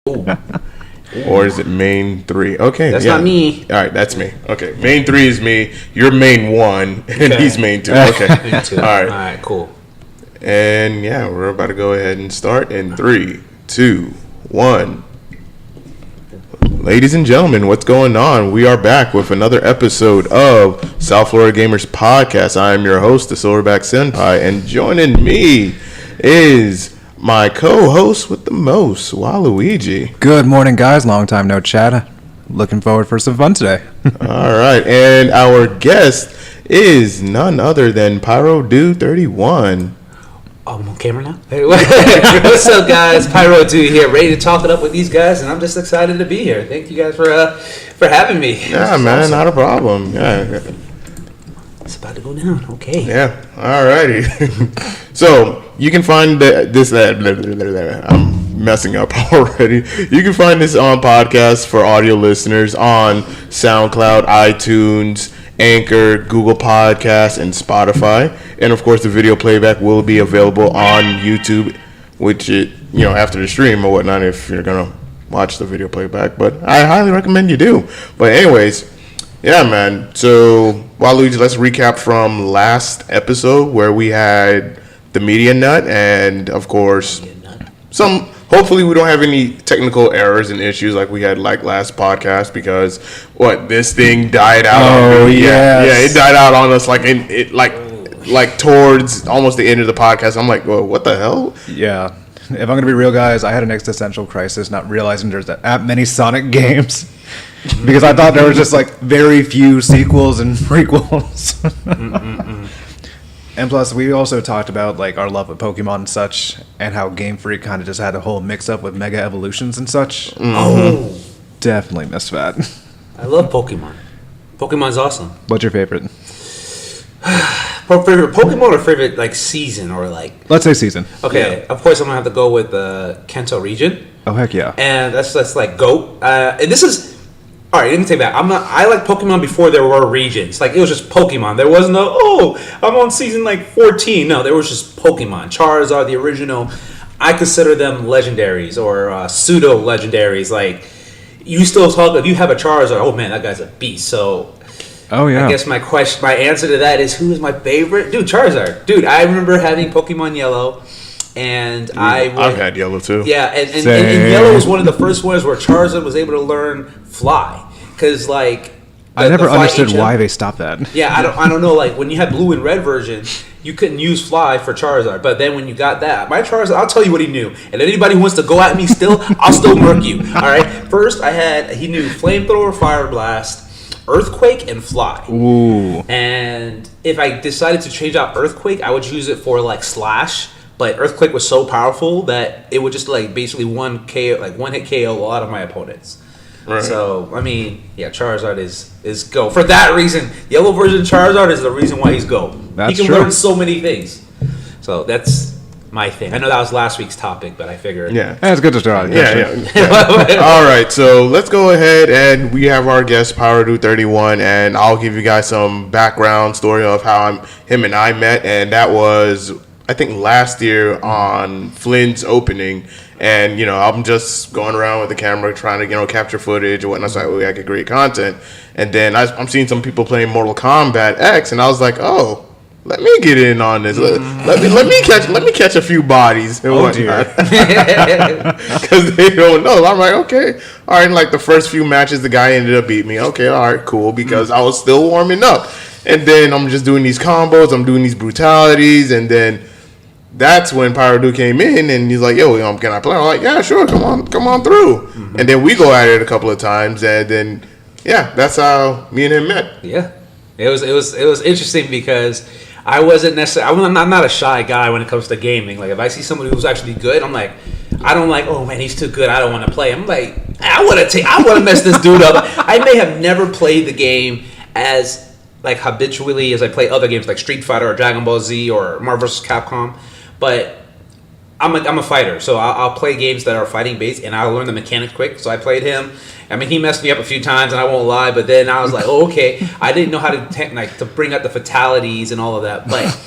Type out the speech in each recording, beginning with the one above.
Ooh. Or is it main 3? Okay, That's not me. All right, that's me. Okay, main 3 is me. You're main 1, and he's main 2. Okay, Main 2. All right. All right, cool. And yeah, we're about to go ahead and start in 3, 2, 1. Ladies and gentlemen, what's going on? We are back with another episode of South Florida Gamers Podcast. I am your host, the SilverbackSenpai, and joining me is my co-host with the most, Waluigi. Good morning, guys. Long time no chat. Looking forward for some fun today. All right, and our guest is none other than Pyro Dude 31. Oh, I'm on camera now? Hey, what's up, guys? Pyro Dude here, ready to talk it up with these guys, and I'm just excited to be here. Thank you guys for having me. Yeah, man, awesome. Not a problem. Yeah. It's about to go down. Okay. Yeah. All righty. So you can find I'm messing up already. You can find this on podcasts for audio listeners on SoundCloud, iTunes, Anchor, Google Podcasts, and Spotify. And of course, the video playback will be available on YouTube, which after the stream or whatnot, if you're gonna watch the video playback. But I highly recommend you do. But anyways. Yeah, man. So, Waluigi, let's recap from last episode where we had the media nut and, of course, hopefully we don't have any technical errors and issues like we had last podcast because, this thing died out on me. Yes. Yeah, it died out on us like towards almost the end of the podcast. I'm like, well, what the hell? Yeah. If I'm going to be real, guys, I had an existential crisis not realizing there's that many Sonic games. Because I thought there was just very few sequels and prequels. And plus, we also talked about our love of Pokemon and such, and how Game Freak kind of just had a whole mix-up with Mega Evolutions and such. Mm-hmm. Oh. Definitely missed that. I love Pokemon. Pokemon's awesome. What's your favorite? Favorite Pokemon or favorite season or Let's say season. Okay, yeah. Of course I'm gonna have to go with the Kanto region. Oh heck yeah! And that's GOAT. And this is all right. Let me take that. I like Pokemon before there were regions. It was just Pokemon. There wasn't I'm on season 14. No, there was just Pokemon. Charizard, the original. I consider them legendaries or pseudo legendaries. You still talk if you have a Charizard. Oh man, that guy's a beast. So. Oh yeah. I guess my answer to that is who is my favorite? Dude, Charizard. Dude, I remember having Pokemon Yellow, and I've had Yellow too. Yeah, and Yellow was one of the first ones where Charizard was able to learn Fly, because I never understood why they stopped that. Yeah, I don't know. When you had Blue and Red version, you couldn't use Fly for Charizard, but then when you got that, my Charizard, I'll tell you what he knew. And anybody who wants to go at me still, I'll still murk you. All right. First, he knew Flamethrower, Fire Blast, Earthquake, and Fly. Ooh. And if I decided to change out Earthquake, I would use it for Slash. But Earthquake was so powerful that it would just basically one hit KO a lot of my opponents. Right. So Charizard is GO. For that reason, Yellow version Charizard is the reason why he's GO. That's he can true. learn so many things. So that's my thing. I know that was last week's topic, but I figured. Yeah, that's good to start. Yeah. All right, so let's go ahead and we have our guest, Pyro 31, and I'll give you guys some background story of how him and I met, and that was I think last year on Flynn's opening, and I'm just going around with the camera trying to capture footage or whatnot, so I get great content, and then I'm seeing some people playing Mortal Kombat X, and I was like, oh. Let me get in on this. Let me catch a few bodies and whatnot. Because they don't know. I'm like, okay, all right. And the first few matches, the guy ended up beating me. Okay, all right, cool. Because I was still warming up, and then I'm just doing these combos. I'm doing these brutalities, and then that's when Pyro came in, and he's like, "Yo, can I play?" I'm like, "Yeah, sure. Come on through." Mm-hmm. And then we go at it a couple of times, and then that's how me and him met. Yeah, it was interesting because. I wasn't necessarily. I'm not a shy guy when it comes to gaming. If I see somebody who's actually good, I'm like, I don't like. Oh man, he's too good. I don't want to play. I'm like, I want to mess this dude up. I may have never played the game as habitually as I play other games like Street Fighter or Dragon Ball Z or Marvel vs. Capcom, but I'm a fighter, so I'll play games that are fighting based, and I'll learn the mechanics quick. So I played him. He messed me up a few times, and I won't lie. But then I was like, oh, okay. I didn't know how to bring out the fatalities and all of that. But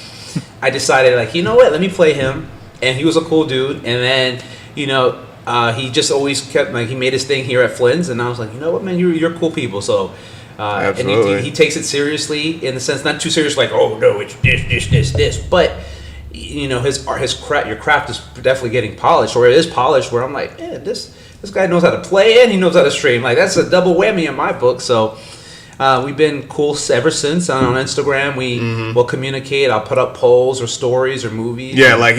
I decided, you know what? Let me play him. And he was a cool dude. And then, he just always kept like he made his thing here at Flynn's, and I was like, you know what, man, you're cool people. So, Absolutely. and he takes it seriously in the sense, not too serious, like, oh no, it's this, but you know, his craft, your craft is definitely getting polished, or it is polished. Where I'm like, yeah, this guy knows how to play and he knows how to stream. Like that's a double whammy in my book. So. We've been cool ever since. On Instagram, we will communicate. I'll put up polls or stories or movies. Yeah, like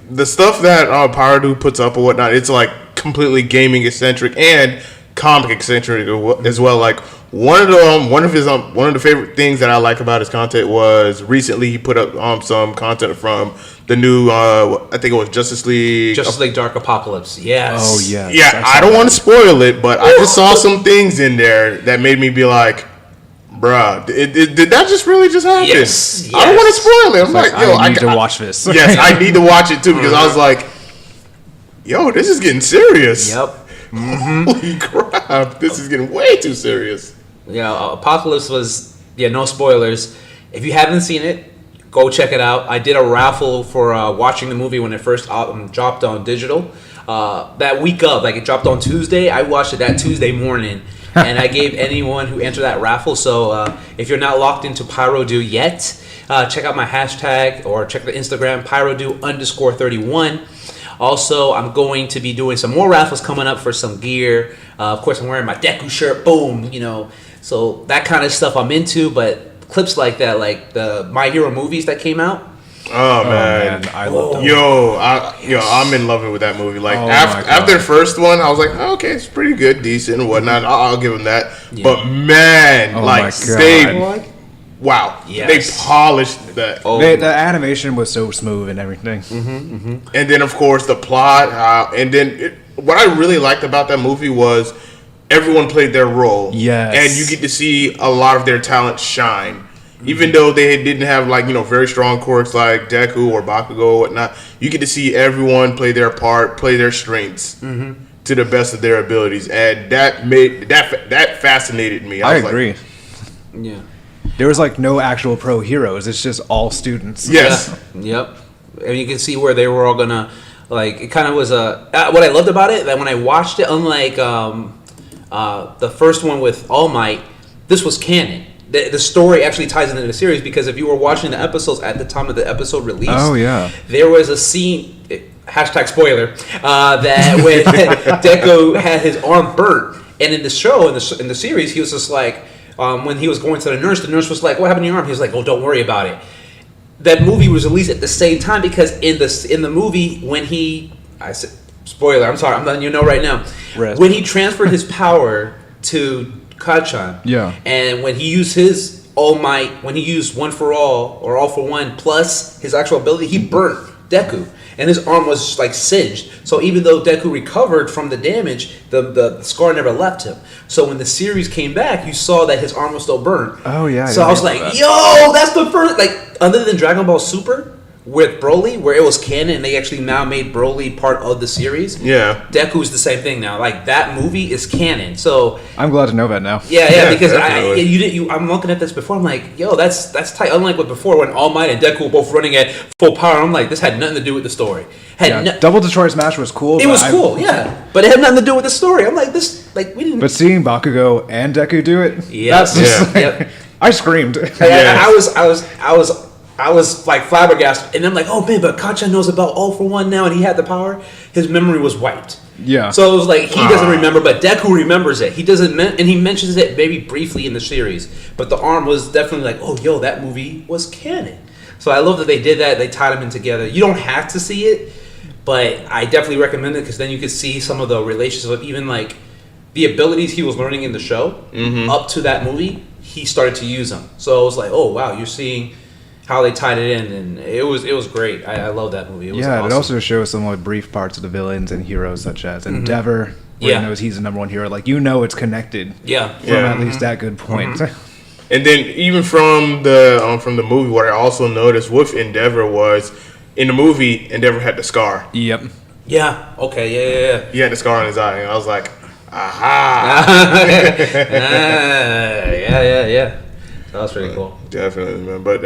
the stuff that Power Dude puts up or whatnot. It's like completely gaming eccentric and comic eccentric as well. Like one of the favorite things that I like about his content was recently he put up some content from the new I think it was Justice League Dark Apocalypse. Yes. Oh yeah. Yeah, I don't want to spoil it, but I just saw some things in there that made me be like, bruh, did that just really just happen? Yes. I don't want to spoil it. I'm like, yo, I need to watch this. Yes, I need to watch it too because I was like, yo, this is getting serious. Yep. Holy crap, this is getting way too serious. Yeah, Apocalypse was no spoilers. If you haven't seen it, go check it out. I did a raffle for watching the movie when it first dropped on digital. That week of, like it dropped on Tuesday, I watched it that Tuesday morning, and I gave anyone who entered that raffle. So if you're not locked into PyroDo yet, check out my hashtag or check the Instagram PyroDo_31. Also, I'm going to be doing some more raffles coming up for some gear. Of course, I'm wearing my Deku shirt. Boom, you know. So that kind of stuff I'm into, but clips like that, like the My Hero movies that came out. Oh man, I love them. I'm in love with that movie. Like Oh, after the first one, I was like, oh, okay, it's pretty good, decent, and whatnot. I'll give them that. Yeah. But man, Oh, like my they, wow, Yes. they polished that. Oh, The animation was so smooth and everything. And then of course the plot, and then what I really liked about that movie was everyone played their role. Yes. And you get to see a lot of their talent shine. Even though they didn't have very strong quirks like Deku or Bakugo or whatnot, you get to see everyone play their part, play their strengths to the best of their abilities, and that fascinated me. I was agree. Like, yeah. There was like no actual pro heroes. It's just all students. yes. Yeah. Yep. And you can see where they were all gonna like. It kind of was a what I loved about it that when I watched it, unlike the first one with All Might, this was canon. The story actually ties into the series because if you were watching the episodes at the time of the episode release, Oh yeah. there was a scene, hashtag spoiler, that when Deku had his arm burnt, and in the show, in the series, he was just like, when he was going to the nurse was like, what happened to your arm? He was like, oh, don't worry about it. That movie was released at the same time because in the movie, when I said, spoiler, I'm sorry, I'm letting you know right now. Rest. When he transferred his power to Kachan, Yeah. and when he used his All Might, when he used One for All or All for One plus his actual ability, he burnt Deku, and his arm was like singed. So even though Deku recovered from the damage, the scar never left him. So when the series came back, you saw that his arm was still burnt. Oh, yeah, I So I was didn't know like, that. yo, that's the first, like, other than Dragon Ball Super with Broly, where it was canon, and they actually now made Broly part of the series. Yeah. Deku's the same thing now. Like that movie is canon. So I'm glad to know that now. yeah, because definitely. I'm looking at this before. I'm like, yo, that's tight. Unlike what before when All Might and Deku were both running at full power. I'm like, this had nothing to do with the story. Double Detroit Smash was cool. It but was cool, yeah, but it had nothing to do with the story. I'm like, this, like, we didn't. But seeing Bakugo and Deku do it, Yeah. that's just Yeah. like, I screamed. I was like flabbergasted, and I'm like, oh man, but Kacha knows about All for One now, and he had the power. His memory was wiped. Yeah. So it was like he doesn't remember, but Deku remembers it. He doesn't, and he mentions it maybe briefly in the series. But the arm was definitely like, oh, yo, that movie was canon. So I love that they did that. They tied them in together. You don't have to see it, but I definitely recommend it because then you could see some of the relationships of even like the abilities he was learning in the show up to that movie. He started to use them. So it was like, oh wow, you're seeing how they tied it in, and it was great. I love that movie. It was Yeah, awesome. it also shows some like brief parts of the villains and heroes, such as Endeavor, where Yeah. he knows he's the number one hero. Like it's connected Yeah. from Yeah. at least that good point. And then even from the movie, what I also noticed with Endeavor was in the movie, Endeavor had the scar. Yep. Yeah. Okay. Yeah. He had the scar on his eye, and I was like, aha. Yeah. That was pretty cool. Definitely, man. But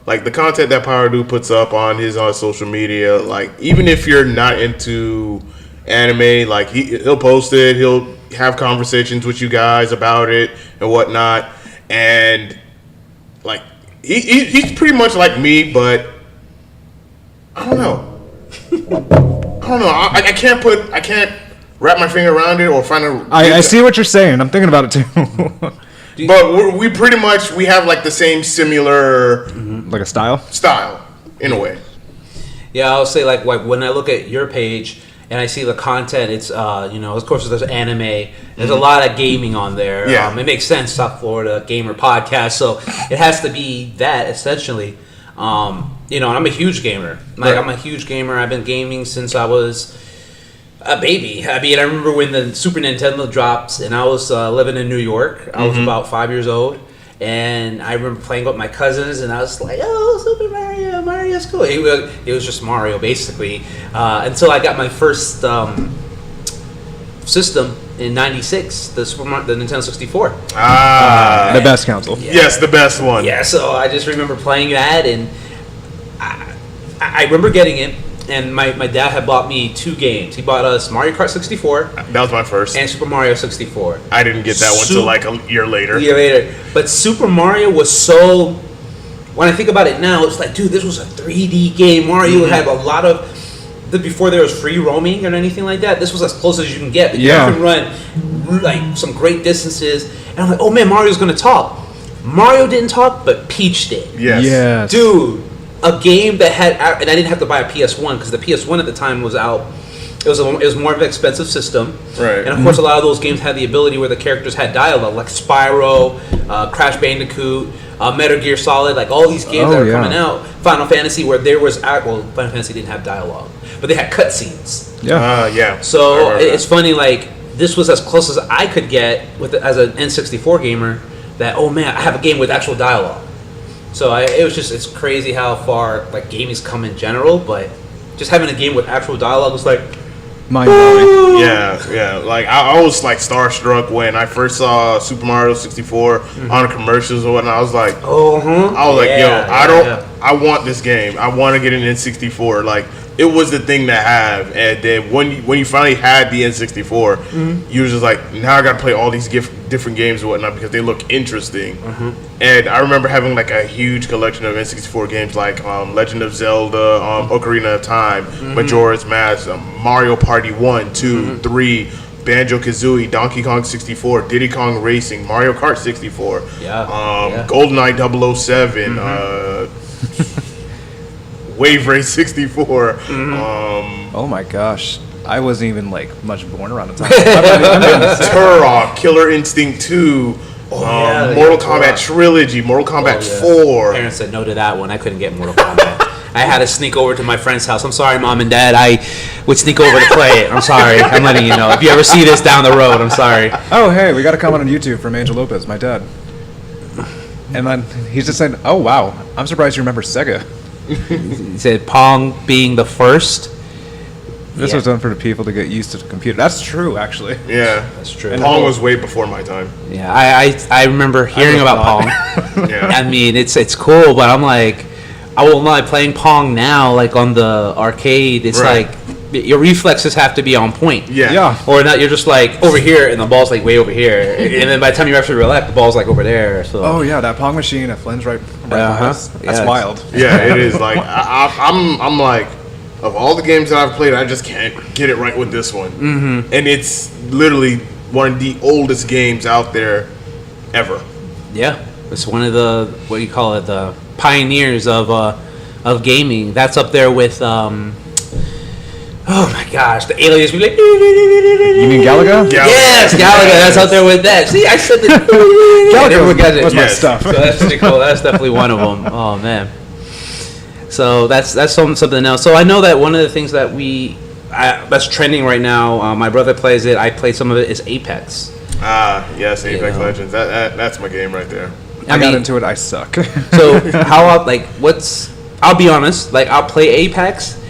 like the content that Power Dude puts up on his social media, like even if you're not into anime. Like he'll post it, he'll have conversations with you guys about it and whatnot, and like he's pretty much like me, but I don't know. I can't wrap my finger around it or find a. I see what you're saying. I'm thinking about it too. But we pretty much have like the same similar Like a style in a way. Yeah, I'll say like when I look at your page and I see the content, it's of course there's anime. There's a lot of gaming on there. Yeah. It makes sense, South Florida Gamer Podcast, so it has to be that essentially. And I'm a huge gamer. Right. I'm a huge gamer. I've been gaming since I was a baby. I mean, I remember when the Super Nintendo dropped, and I was living in New York. I was about 5 years old, and I remember playing with my cousins, and I was like, "Oh, Super Mario! Mario's cool." It was just Mario, basically, until I got my first system in '96, the Nintendo 64. the best console. Yeah. Yes, the best one. Yeah, so I just remember playing that, and I remember getting it. And my dad had bought me 2 games. He bought us Mario Kart 64 That was my first. and Super Mario 64. I didn't get that one till like a year later. A year later. But Super Mario was so... When I think about it now, it's like, dude, this was a 3D game. Mario had a lot of... Before there was free roaming or anything like that, this was as close as you can get. But Yeah. you can run like some great distances. And I'm like, oh man, Mario's going to talk. Mario didn't talk, but Peach did. Yes. Yes. Dude, a game that had, and I didn't have to buy a PS1 because the PS1 at the time was out. It was more of an expensive system, Right. And of course, a lot of those games had the ability where the characters had dialogue, like Spyro, Crash Bandicoot, Metal Gear Solid, like all these games that were coming out. Final Fantasy, where there was Final Fantasy didn't have dialogue, but they had cutscenes. Yeah. Yeah. So it's funny, like this was as close as I could get with as an N64 gamer. That oh man, I have a game with actual dialogue. So it's crazy how far like gaming's come in general, but just having a game with actual dialogue was like Mind blowing. Yeah. Like I was like starstruck when I first saw Super Mario 64 on commercials or whatnot. I was like, I was like, yo, I want this game. I want to get an N64. Like it was the thing to have. And then when you finally had the N64, you were just like, now I got to play all these different games and whatnot because they look interesting. And I remember having like a huge collection of N64 games like Legend of Zelda, Ocarina of Time, Majora's Mask, Mario Party 1, 2, 3, Banjo-Kazooie, Donkey Kong 64, Diddy Kong Racing, Mario Kart 64, GoldenEye 007, Wave Race 64. Oh my gosh. I wasn't even like much born around the time. Turok, Killer Instinct 2, Mortal Kombat Trilogy, Mortal Kombat 4. Parents said no to that one. I couldn't get Mortal Kombat. I had to sneak over to my friend's house. I'm sorry, Mom and Dad. I would sneak over to play it. I'm sorry. I'm letting you know. If you ever see this down the road, I'm sorry. Oh, hey, we got a comment on YouTube from Angel Lopez, my dad. And then he's just saying, oh, wow, I'm surprised you remember Sega. He said Pong being the first. This was done for the people to get used to the computer. That's true, actually. Yeah, That's true. Pong was way before my time. Yeah, I remember hearing about Pong. Yeah. I mean, it's cool, but I'm like, I won't lie, playing Pong now, like on the arcade, it's Right. like your reflexes have to be on point. Yeah. Or not, you're just like over here and the ball's like way over here, and then by the time you actually relax, the ball's like over there. So. Oh, yeah, that Pong machine at Flynn's right behind us. That's Yeah. wild. Yeah, it is. Like I'm like, of all the games that I've played, I just can't get it right with this one. And it's literally one of the oldest games out there ever. Yeah, it's one of the what do you call it, the pioneers of gaming. That's up there with oh my gosh, the aliens be like. You mean Galaga? Yes, Galaga. That's up there with that. See, I said that. Galaga was my Yes. stuff. So that's pretty cool. That's definitely one of them. Oh man. So that's something else. So I know that one of the things that that's trending right now. My brother plays it. I play some of it. Is Apex. Yes, Apex Yeah. Legends. That's my game right there. I got into it, I suck. So I'll be honest. Like I'll play Apex.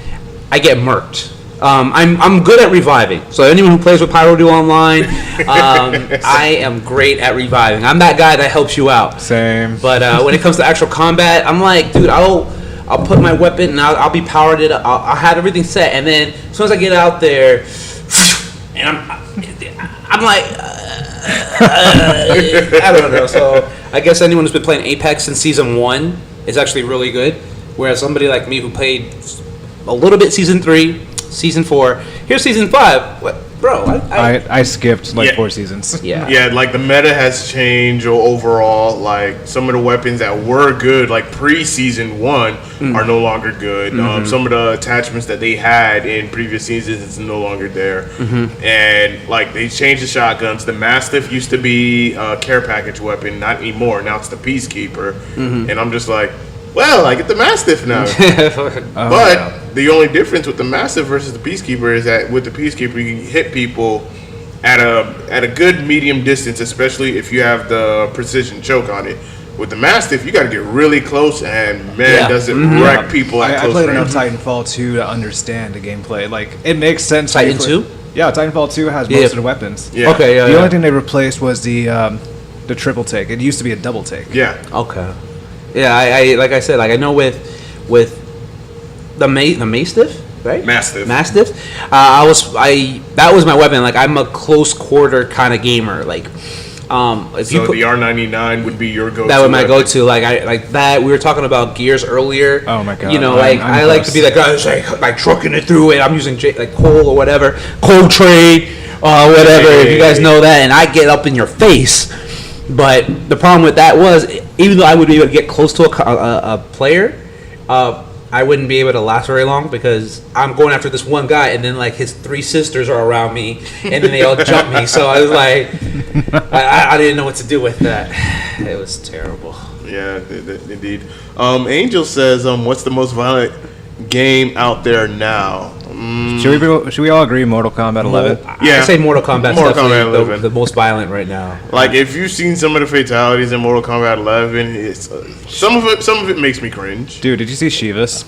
I get murked. I'm good at reviving. So anyone who plays with Pyro Do Online, I am great at reviving. I'm that guy that helps you out. Same. But when it comes to actual combat, I'm like, dude, I'll put my weapon and I'll be powered it up. I'll have everything set, and then as soon as I get out there, and I'm like, I don't know. So I guess anyone who's been playing Apex since season 1 is actually really good. Whereas somebody like me who played a little bit season 3, season 4, here's season 5. What, bro? I skipped like Yeah. 4 seasons. Yeah. Yeah, like the meta has changed overall. Like some of the weapons that were good, like pre-season 1, are no longer good. Some of the attachments that they had in previous seasons is no longer there. And like they changed the shotguns. The Mastiff used to be a care package weapon, not anymore. Now it's the Peacekeeper. And I'm just like, well, I get the Mastiff now. But the only difference with the Mastiff versus the Peacekeeper is that with the Peacekeeper, you can hit people at a good medium distance, especially if you have the precision choke on it. With the Mastiff, you got to get really close, and man, does it wreck people at I close played range. enough Titanfall 2 to understand the gameplay. Like, it makes sense. Titan 2? Yeah, Titanfall 2 has most of the weapons. Yeah. Okay. Yeah. The only thing they replaced was the triple take. It used to be a double take. Yeah. Okay. Yeah, I like I said, like I know with the Mastiff, right? Mastiff. That was my weapon. Like I'm a close quarter kind of gamer. Like if you So put, the R99 would be your go-to. that was my weapon. go-to. Like I like that. We were talking about gears earlier. Oh my God. You know, I'm I like to close. be that guy who's like trucking it through it. I'm using like coal or whatever, coal trade, whatever. If you guys know that, and I get up in your face. But the problem with that was, even though I would be able to get close to a player, I wouldn't be able to last very long because I'm going after this one guy, and then like his 3 sisters are around me, and then they all jump me. So I was like, I didn't know what to do with that. It was terrible. Yeah, indeed. Angel says, what's the most violent game out there now? Should we all agree Mortal Kombat 11? Yeah. I say Mortal Kombat's Mortal definitely Kombat 11. the most violent right now. Like if you've seen some of the fatalities in Mortal Kombat 11, it's some of it makes me cringe. Dude, did you see Shivas?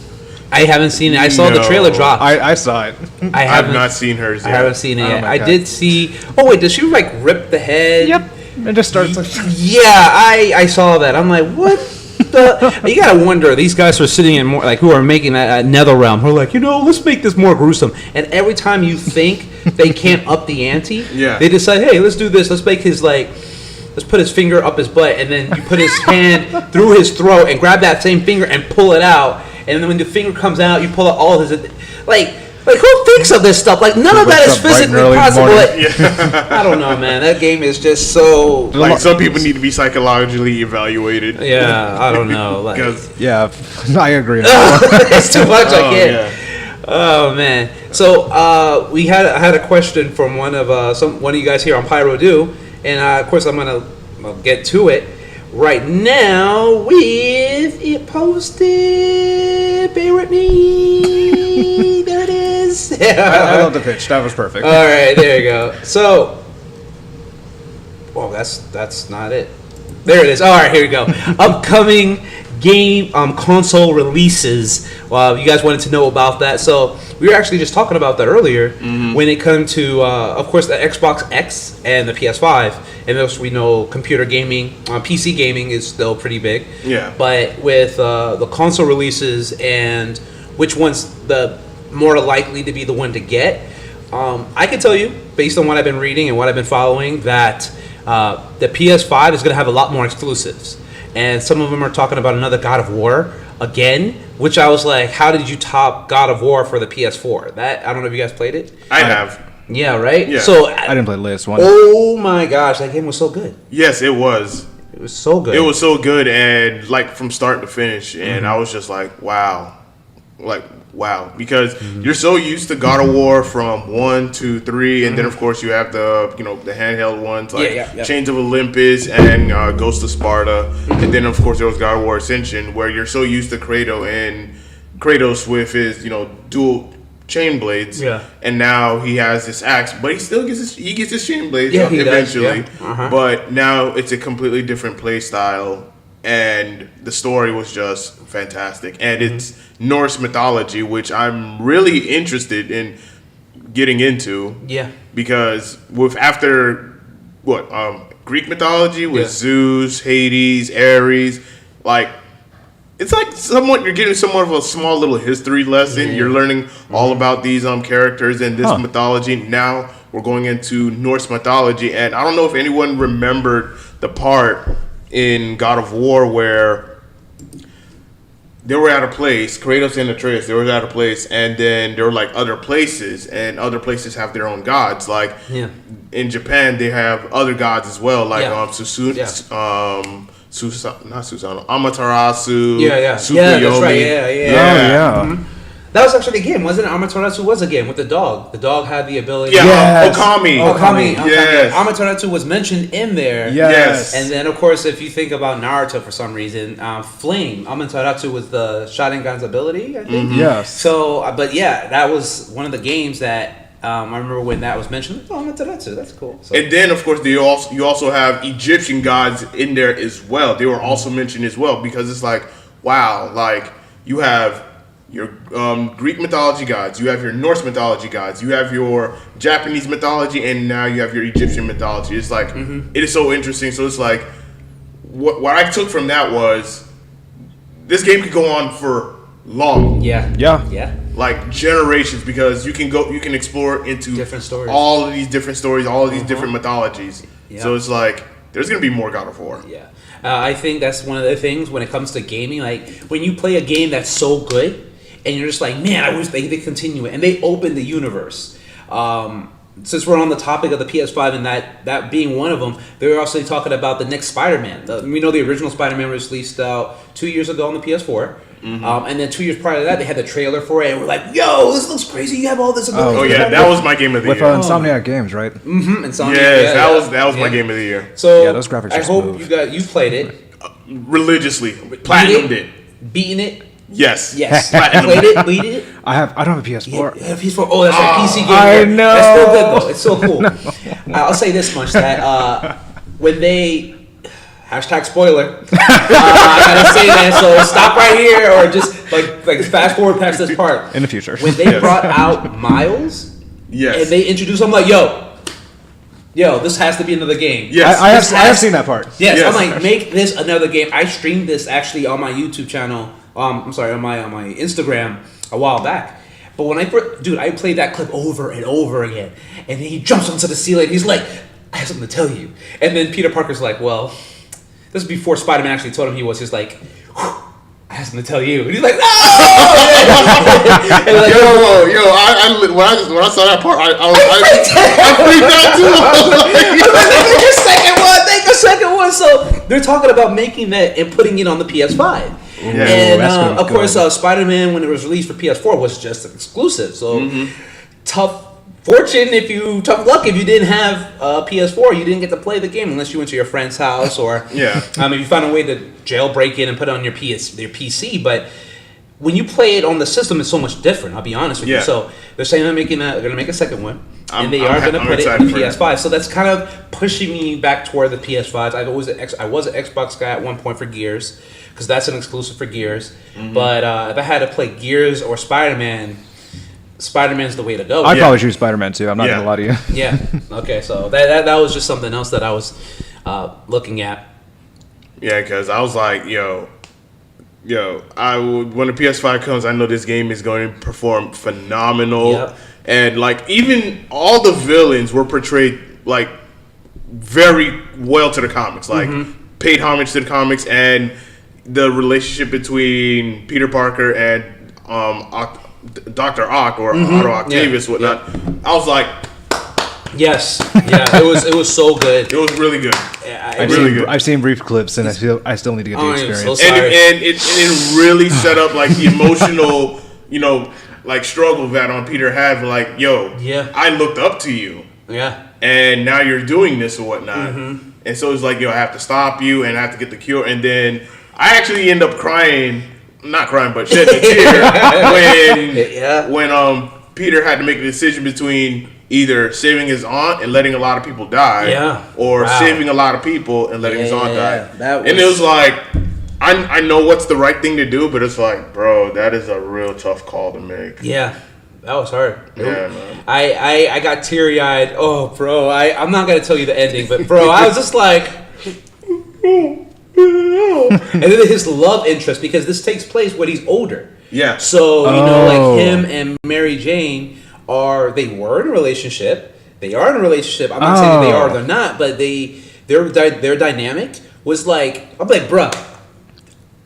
I haven't seen it. I saw the No. trailer drop. I saw it. I I've haven't not seen hers I yet. haven't seen it Oh yet. my I God. did see. Oh wait, does she like rip the head? Yep. It just starts like... Yeah, I saw that. I'm like, what the? You gotta wonder. These guys are sitting in more like who are making that NetherRealm. Who are like, let's make this more gruesome. And every time you think they can't up the ante, Yeah. they decide, hey, let's do this. Let's make his like. Let's put his finger up his butt, and then you put his hand through his throat and grab that same finger and pull it out. And then when the finger comes out, you pull out all his like who thinks of this stuff? Like none of that is Wakes up bright and physically early in the possible. morning. Like, I don't know, man. That game is just so. Like some people need to be psychologically evaluated. Yeah, I don't know. Like, Because Yeah, I agree. it's too much. I oh, can't. yeah. Oh man. So I had a question from one of you guys here on Pyro Do, and of course I'm gonna get to it right now with it posted. Bear with me. There it is. I love the pitch. That was perfect. All right, there you go. So, well, that's not it. There it is. All right, here we go. Upcoming game console releases. You guys wanted to know about that, so we were actually just talking about that earlier when it comes to, of course, the Xbox X and the PS5. And as we know, computer gaming, PC gaming is still pretty big. Yeah. But with the console releases and which one's the more likely to be the one to get, I can tell you, based on what I've been reading and what I've been following, that the PS5 is going to have a lot more exclusives. And some of them are talking about another God of War again, which I was like, how did you top God of War for the PS4? That I don't know if you guys played it. I have. Yeah, right? Yeah. So, I didn't play the latest one. oh my gosh, that game was so good. Yes, it was. It was so good. It was so good, and like from start to finish, and I was just like, wow, because you're so used to God of War from 1 to 3, and then of course you have the the handheld ones like Yeah. Chains of Olympus and Ghost of Sparta, and then of course there was God of War Ascension, where you're so used to Kratos with his dual chain blades, and now he has this axe, but he still gets his chain blades eventually. But now it's a completely different play style, and the story was just fantastic, and it's Norse mythology, which I'm really interested in getting into. Yeah. Because after Greek mythology with Zeus, Hades, Ares, like. It's like you're getting somewhat of a small little history lesson. You're learning all about these characters and this mythology. Now we're going into Norse mythology, and I don't know if anyone remembered the part in God of War where they were at a place, Kratos and Atreus, they were at a place, and then there were like other places, and other places have their own gods. Like in Japan, they have other gods as well, like Amaterasu, Tsukuyomi. Yeah, that's right. Yeah. Mm-hmm. That was actually a game, wasn't it? Amaterasu was a game with the dog. The dog had the ability. Yeah, Okami. Yes. Amaterasu was mentioned in there. Yes. And then, of course, if you think about Naruto for some reason, Flame, Amaterasu was the Sharingan's ability, I think. Yes. So, but yeah, that was one of the games that I remember when that was mentioned. Oh, Amaterasu, that's cool. So. And then, of course, you also have Egyptian gods in there as well. They were also mentioned as well because it's like, wow, like you have your Greek mythology gods, you have your Norse mythology gods, you have your Japanese mythology, and now you have your Egyptian mythology. It's like, it is so interesting. So it's like, what I took from that was, this game could go on for long. Yeah. Like generations, because you can explore into different stories, all of these different stories, all of these different mythologies. So it's like, there's going to be more God of War. Yeah. I think that's one of the things when it comes to gaming, like when you play a game that's so good, and you're just like, man, I wish they continue it. And they open the universe. Since we're on the topic of the PS5 and that being one of them, they were also talking about the next Spider-Man. We know the original Spider-Man was released 2 years ago on the PS4. And then 2 years prior to that, they had the trailer for it. And we're like, yo, this looks crazy. You have all this ability. Oh, yeah, that was my game of the year. With Insomniac Games, right? Insomniac. Yes, that was my game of the year. So yeah, those graphics I are hope smooth. you played it. Religiously. Platinumed it. Beaten it. Yes. Played it, beat it. I don't have a PS4. Yeah, PS4. Oh, that's right, PC game. I know. That's still good though. It's so cool. I'll say this much that when they #spoiler, I gotta say that. So stop right here, or just like fast forward past this part. In the future, when they brought out Miles, and they introduced, I'm like, yo, this has to be another game. Yes, I have seen that part. Yes, I'm like, make this another game. I streamed this actually on my YouTube channel. On my Instagram a while back. But when I played that clip over and over again, and then he jumps onto the ceiling. He's like, I have something to tell you. And then Peter Parker's like, well, this is before Spider-Man actually told him he was. He's like, I have something to tell you. And he's like, no! And like, when I saw that part, I freaked out too. Take a second one. So they're talking about making that and putting it on the PS5. And of course, Spider-Man, when it was released for PS4, was just an exclusive. So tough luck if you didn't have PS4, you didn't get to play the game unless you went to your friend's house or if you found a way to jailbreak it and put it on their PC. But when you play it on the system, it's so much different. I'll be honest with you. So they're saying they're going to make a second one, and they are going to put it on the PS5. So that's kind of pushing me back toward the PS5s. I was an Xbox guy at one point for Gears, because that's an exclusive for Gears. But if I had to play Gears or Spider-Man, Spider-Man's the way to go. I'd probably choose Spider-Man too. I'm not gonna lie to you. Yeah. Okay. So that was just something else that I was looking at. Yeah, because I was like, when the PS5 comes, I know this game is going to perform phenomenal. Yep. And like even all the villains were portrayed like very well to the comics, like paid homage to the comics, and the relationship between Peter Parker and Dr. Ock or Otto Octavius, whatnot. I was like, yes, it was so good. It was really good. I've seen brief clips, and I still need to get the experience. And it really set up like the emotional, like struggle that Peter had. Like, I looked up to you. Yeah. And now you're doing this or whatnot. And so it's like, I have to stop you and I have to get the cure. And then I actually end up crying, not crying, but shedding a tear when Peter had to make a decision between either saving his aunt and letting a lot of people die, or saving a lot of people and letting his aunt die. And it was like, I know what's the right thing to do, but it's like, bro, that is a real tough call to make. Yeah. That was hard. Yeah, man. I got teary-eyed. Oh, bro. I'm not going to tell you the ending, but, bro, I was just like... And then his love interest, because this takes place when he's older. Yeah. So, like him and Mary Jane were in a relationship. they are in a relationship. I'm not saying they are or they're not, but their dynamic was like, I'm like, bruh,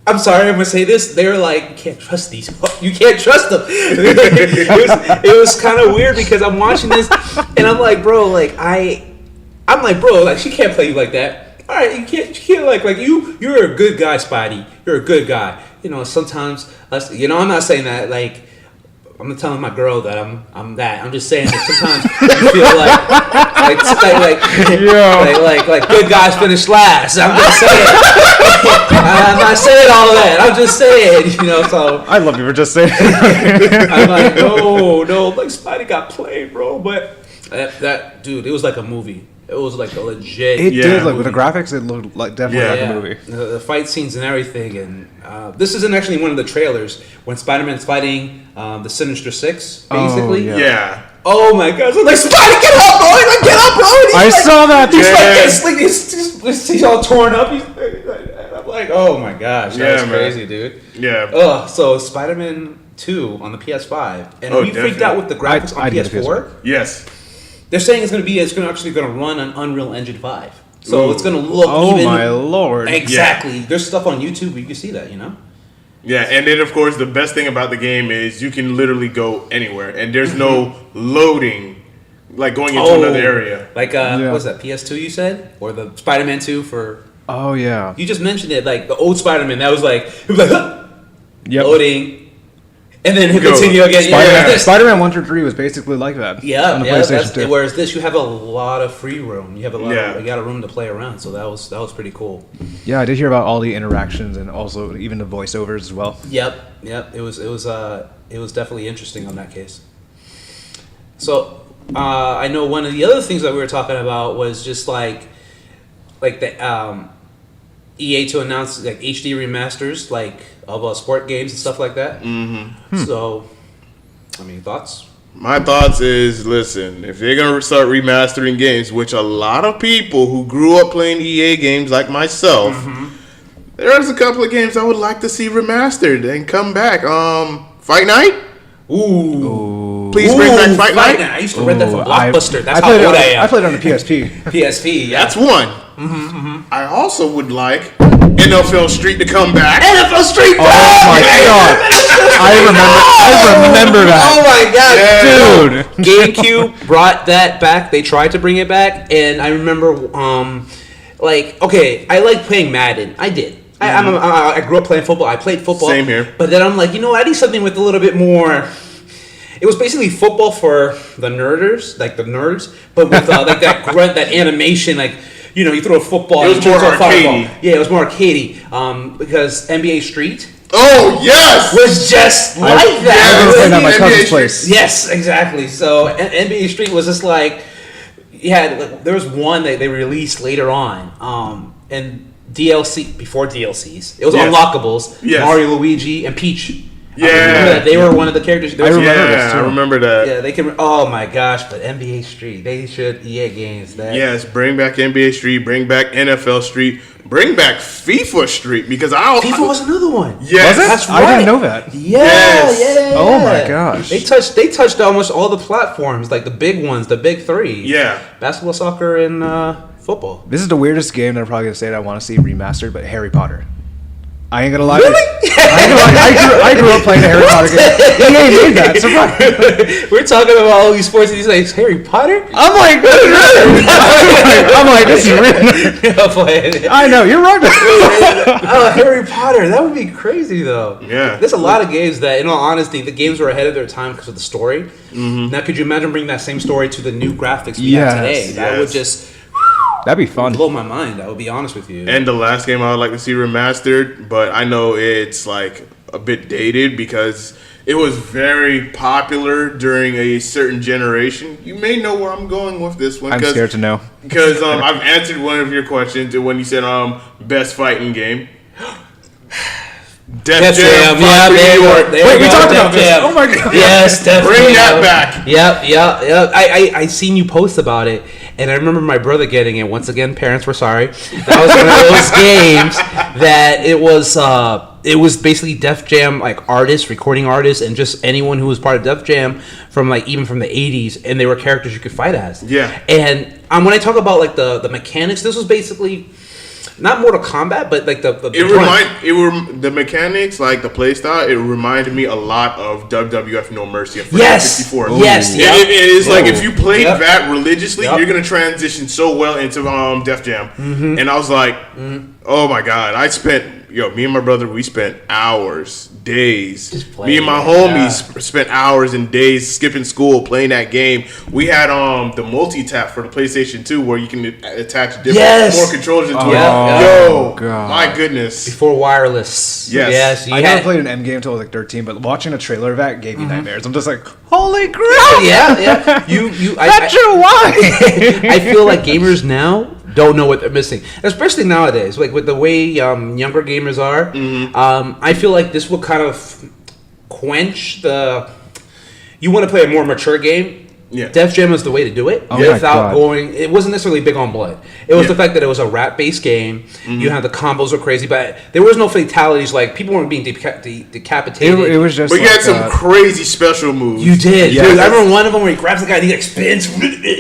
I'm sorry, I'm gonna say this. They're like, you can't trust these. You can't trust them. it was kind of weird because I'm watching this and I'm like, bro, like I'm like, bro, like she can't play you like that. All right, you can't like you're a good guy, Spidey. You're a good guy. You know, sometimes I'm not saying that like. I'm not telling my girl that I'm that. I'm just saying that sometimes you feel like good guys finish last. I'm just saying. I'm not saying all of that. I'm just saying, So I love you for just saying. I'm like, no, like Spidey got played, bro. But that dude, it was like a movie. It was like a legit. It did look with the graphics. It looked like definitely like a movie. The fight scenes and everything, and this isn't actually one of the trailers when Spider-Man's fighting the Sinister Six, basically. Oh, yeah. Oh my God! So like, Spidey, get up, bro! Like, get up, bro! I saw that. He's all torn up. I'm like, oh my gosh, that's crazy, dude. Yeah. So Spider-Man 2 on the PS5, and we freaked out with the graphics on PS4. Yes. They're saying it's actually going to run on Unreal Engine 5. So it's going to look even... Oh, my Lord. Exactly. Yeah. There's stuff on YouTube where you can see that, Yeah, and then, of course, the best thing about the game is you can literally go anywhere. And there's no loading, like going into another area. Like, what's that, PS2 you said? Or the Spider-Man 2 for... Oh, yeah. You just mentioned it, like, the old Spider-Man. That was like... It was like, huh! Yep. Loading... And then he'll continue again. Spider-Man 1 through 3 was basically like that. Yeah, on the PlayStation 2. Whereas this, you have a lot of free room. You have you got a room to play around. So that was pretty cool. Yeah, I did hear about all the interactions and also even the voiceovers as well. Yep. It was definitely interesting on that case. So I know one of the other things that we were talking about was just like the EA to announce like HD remasters of sport games and stuff like that. Mm-hmm. So, I mean, thoughts? My thoughts is, listen, if they're going to start remastering games, which a lot of people who grew up playing EA games like myself, there's a couple of games I would like to see remastered and come back. Fight Night? Ooh. Please bring back Fight Night. I used to rent that for Blockbuster. That's how old I am. I played it on the PSP. PSP, yeah. That's one. I also would like NFL Street to come back. NFL Street! Oh my God! I remember that. Oh my God, dude! GameCube brought that back. They tried to bring it back, and I remember, I like playing Madden. I did. I grew up playing football. I played football. Same here. But then I'm like, I need something with a little bit more. It was basically football for the nerders, like the nerds, but with that grunt, that animation, you throw a football. It was more arcadey. Yeah, it was more arcadey. Because NBA Street. Oh yes, was just like that. I was playing at my cousin's place. Yes, exactly. So NBA Street was just like, there was one that they released later on, and DLC before DLCs. It was unlockables. Yes. Mario, Luigi, and Peach. Yeah, I remember that. They were one of the characters. I remember this too. I remember that. Yeah, they can. Oh my gosh! But NBA Street, they should EA games that. Yes, bring back NBA Street, bring back NFL Street, bring back FIFA Street because FIFA was another one. Yes, was it? That's right. I didn't know that. Yeah. Oh my gosh! They touched almost all the platforms, like the big ones, the big three. Yeah, basketball, soccer, and football. This is the weirdest game that I'm probably gonna say that I want to see remastered, but Harry Potter. I ain't gonna lie. Really? I grew up playing the Harry Potter game. EA made that. Surprise. We're talking about all these sports, and he's like, Harry Potter? I'm like, this is real. I know, you're right. Harry Potter. That would be crazy, though. Yeah. There's a lot of games that, in all honesty, the games were ahead of their time because of the story. Mm-hmm. Now, could you imagine bringing that same story to the new graphics we have today? That would just... That'd be fun. Blow my mind. I would be honest with you. And the last game I would like to see remastered, but I know it's like a bit dated because it was very popular during a certain generation. You may know where I'm going with this one. I'm scared to know. Because I've answered one of your questions when you said best fighting game. Def Jam. Yeah, Wait, we talked about this. Oh my God. Yes, Def Jam. Bring that back. Yep. I seen you post about it, and I remember my brother getting it. Once again, parents were sorry. That was one of those games that it was. it was basically Def Jam like artists, recording artists, and just anyone who was part of Def Jam from like even from the 80s, and they were characters you could fight as. Yeah. And when I talk about like the mechanics, this was basically not Mortal Kombat, but like the the mechanics, like the playstyle, it reminded me a lot of WWF No Mercy at yes 64. Yes, yep. It is like if you played Yep. that religiously, Yep. you're gonna transition so well into Def Jam. Mm-hmm. And I was like, oh my god, me and my brother, we spent hours, days. Me and my homies spent hours and days skipping school playing that game. We had the multi-tap for the PlayStation 2 where you can attach different more controllers into it. Yo, God. My goodness. Before wireless. Yes. You I had, never played an M game until I was like 13, but watching a trailer of that gave me nightmares. I'm just like, holy crap! Yeah. Why? I feel like gamers now don't know what they're missing, especially nowadays. Like with the way younger gamers are, I feel like this will kind of quench the. You want to play a more mature game. Yeah. Def Jam was the way to do it without going. It wasn't necessarily big on blood. It was the fact that it was a rap-based game. You had the combos were crazy, but there was no fatalities. Like people weren't being decapitated. It was just. But you had some crazy special moves. You did. Yes. Dude, I remember one of them where he grabs the guy and he like spins,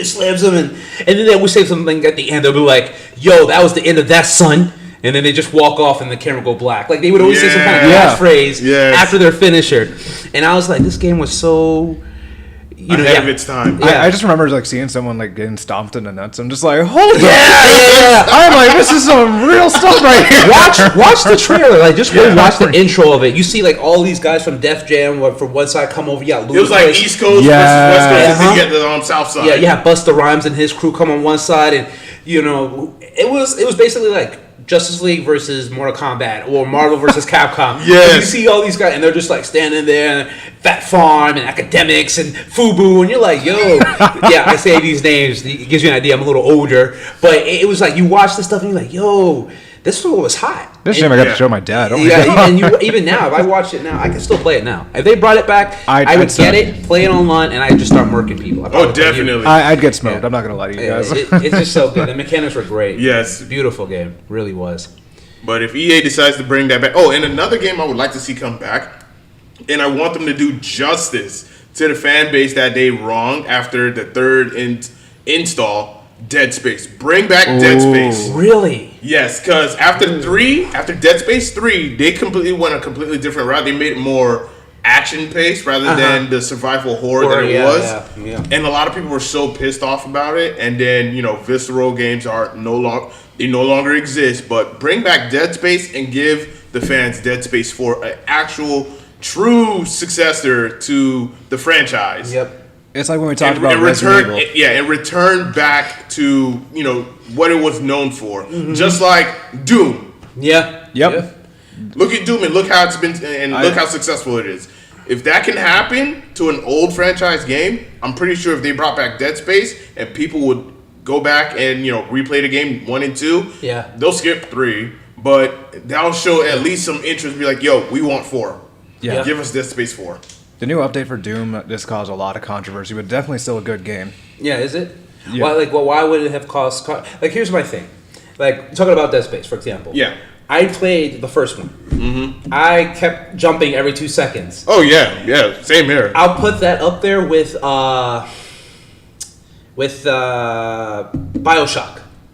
slams him, and then they would say something at the end. They'll be like, "Yo, that was the end of that, son." And then they just walk off and the camera go black. Like they would always say some kind of catchphrase after their finisher. And I was like, this game was so. Ahead of its time. I just remember like seeing someone like getting stomped in the nuts. I'm just like, holy yeah. I'm like, this is some real stuff right here. Watch the trailer. Like just watch the intro of it. You see like all these guys from Def Jam from one side come over. Yeah, it was like East Coast versus West Coast, and then you get the South side. Yeah, you have Busta Rhymes and his crew come on one side, and it was basically like Justice League versus Mortal Kombat or Marvel versus Capcom. Yes. You see all these guys and they're just like standing there and Fat Farm and Academics and Fubu and you're like, yo. Yeah, I say these names. It gives you an idea. I'm a little older. But it was like you watch this stuff and you're like, yo, this was hot. This game I got to show my dad. Even now, if I watch it now, I can still play it now. If they brought it back, I would get it, play it online, and I'd just start murking people. Definitely. I'd get smoked. I'm not going to lie to you guys. It's just so good. The mechanics were great. Yes. Beautiful game. Really was. But if EA decides to bring that back... Oh, and another game I would like to see come back, and I want them to do justice to the fan base that they wronged after the third install... Dead Space. Bring back Dead Space. Really? Yes, because after Dead Space 3, they went a completely different route. They made it more action-paced rather than the survival horror that it was. Yeah. And a lot of people were so pissed off about it. And then, visceral games are no longer exist. But bring back Dead Space and give the fans Dead Space 4 an actual, true successor to the franchise. Yep. It's like when we talked about Resident Evil. And return back to, what it was known for. Just like Doom. Yeah. Yep. Look at Doom and look how it's been and look how successful it is. If that can happen to an old franchise game, I'm pretty sure if they brought back Dead Space and people would go back and, replay the game 1 and 2, they'll skip 3, but that'll show at least some interest. Be like, yo, we want 4. Yeah. Give us Dead Space 4. The new update for Doom, this caused a lot of controversy, but definitely still a good game. Yeah, is it? Yeah. Why would it have caused... here's my thing. Talking about Dead Space, for example. Yeah. I played the first one. Mm-hmm. I kept jumping every 2 seconds. Oh, yeah. Same here. I'll put that up there with Bioshock.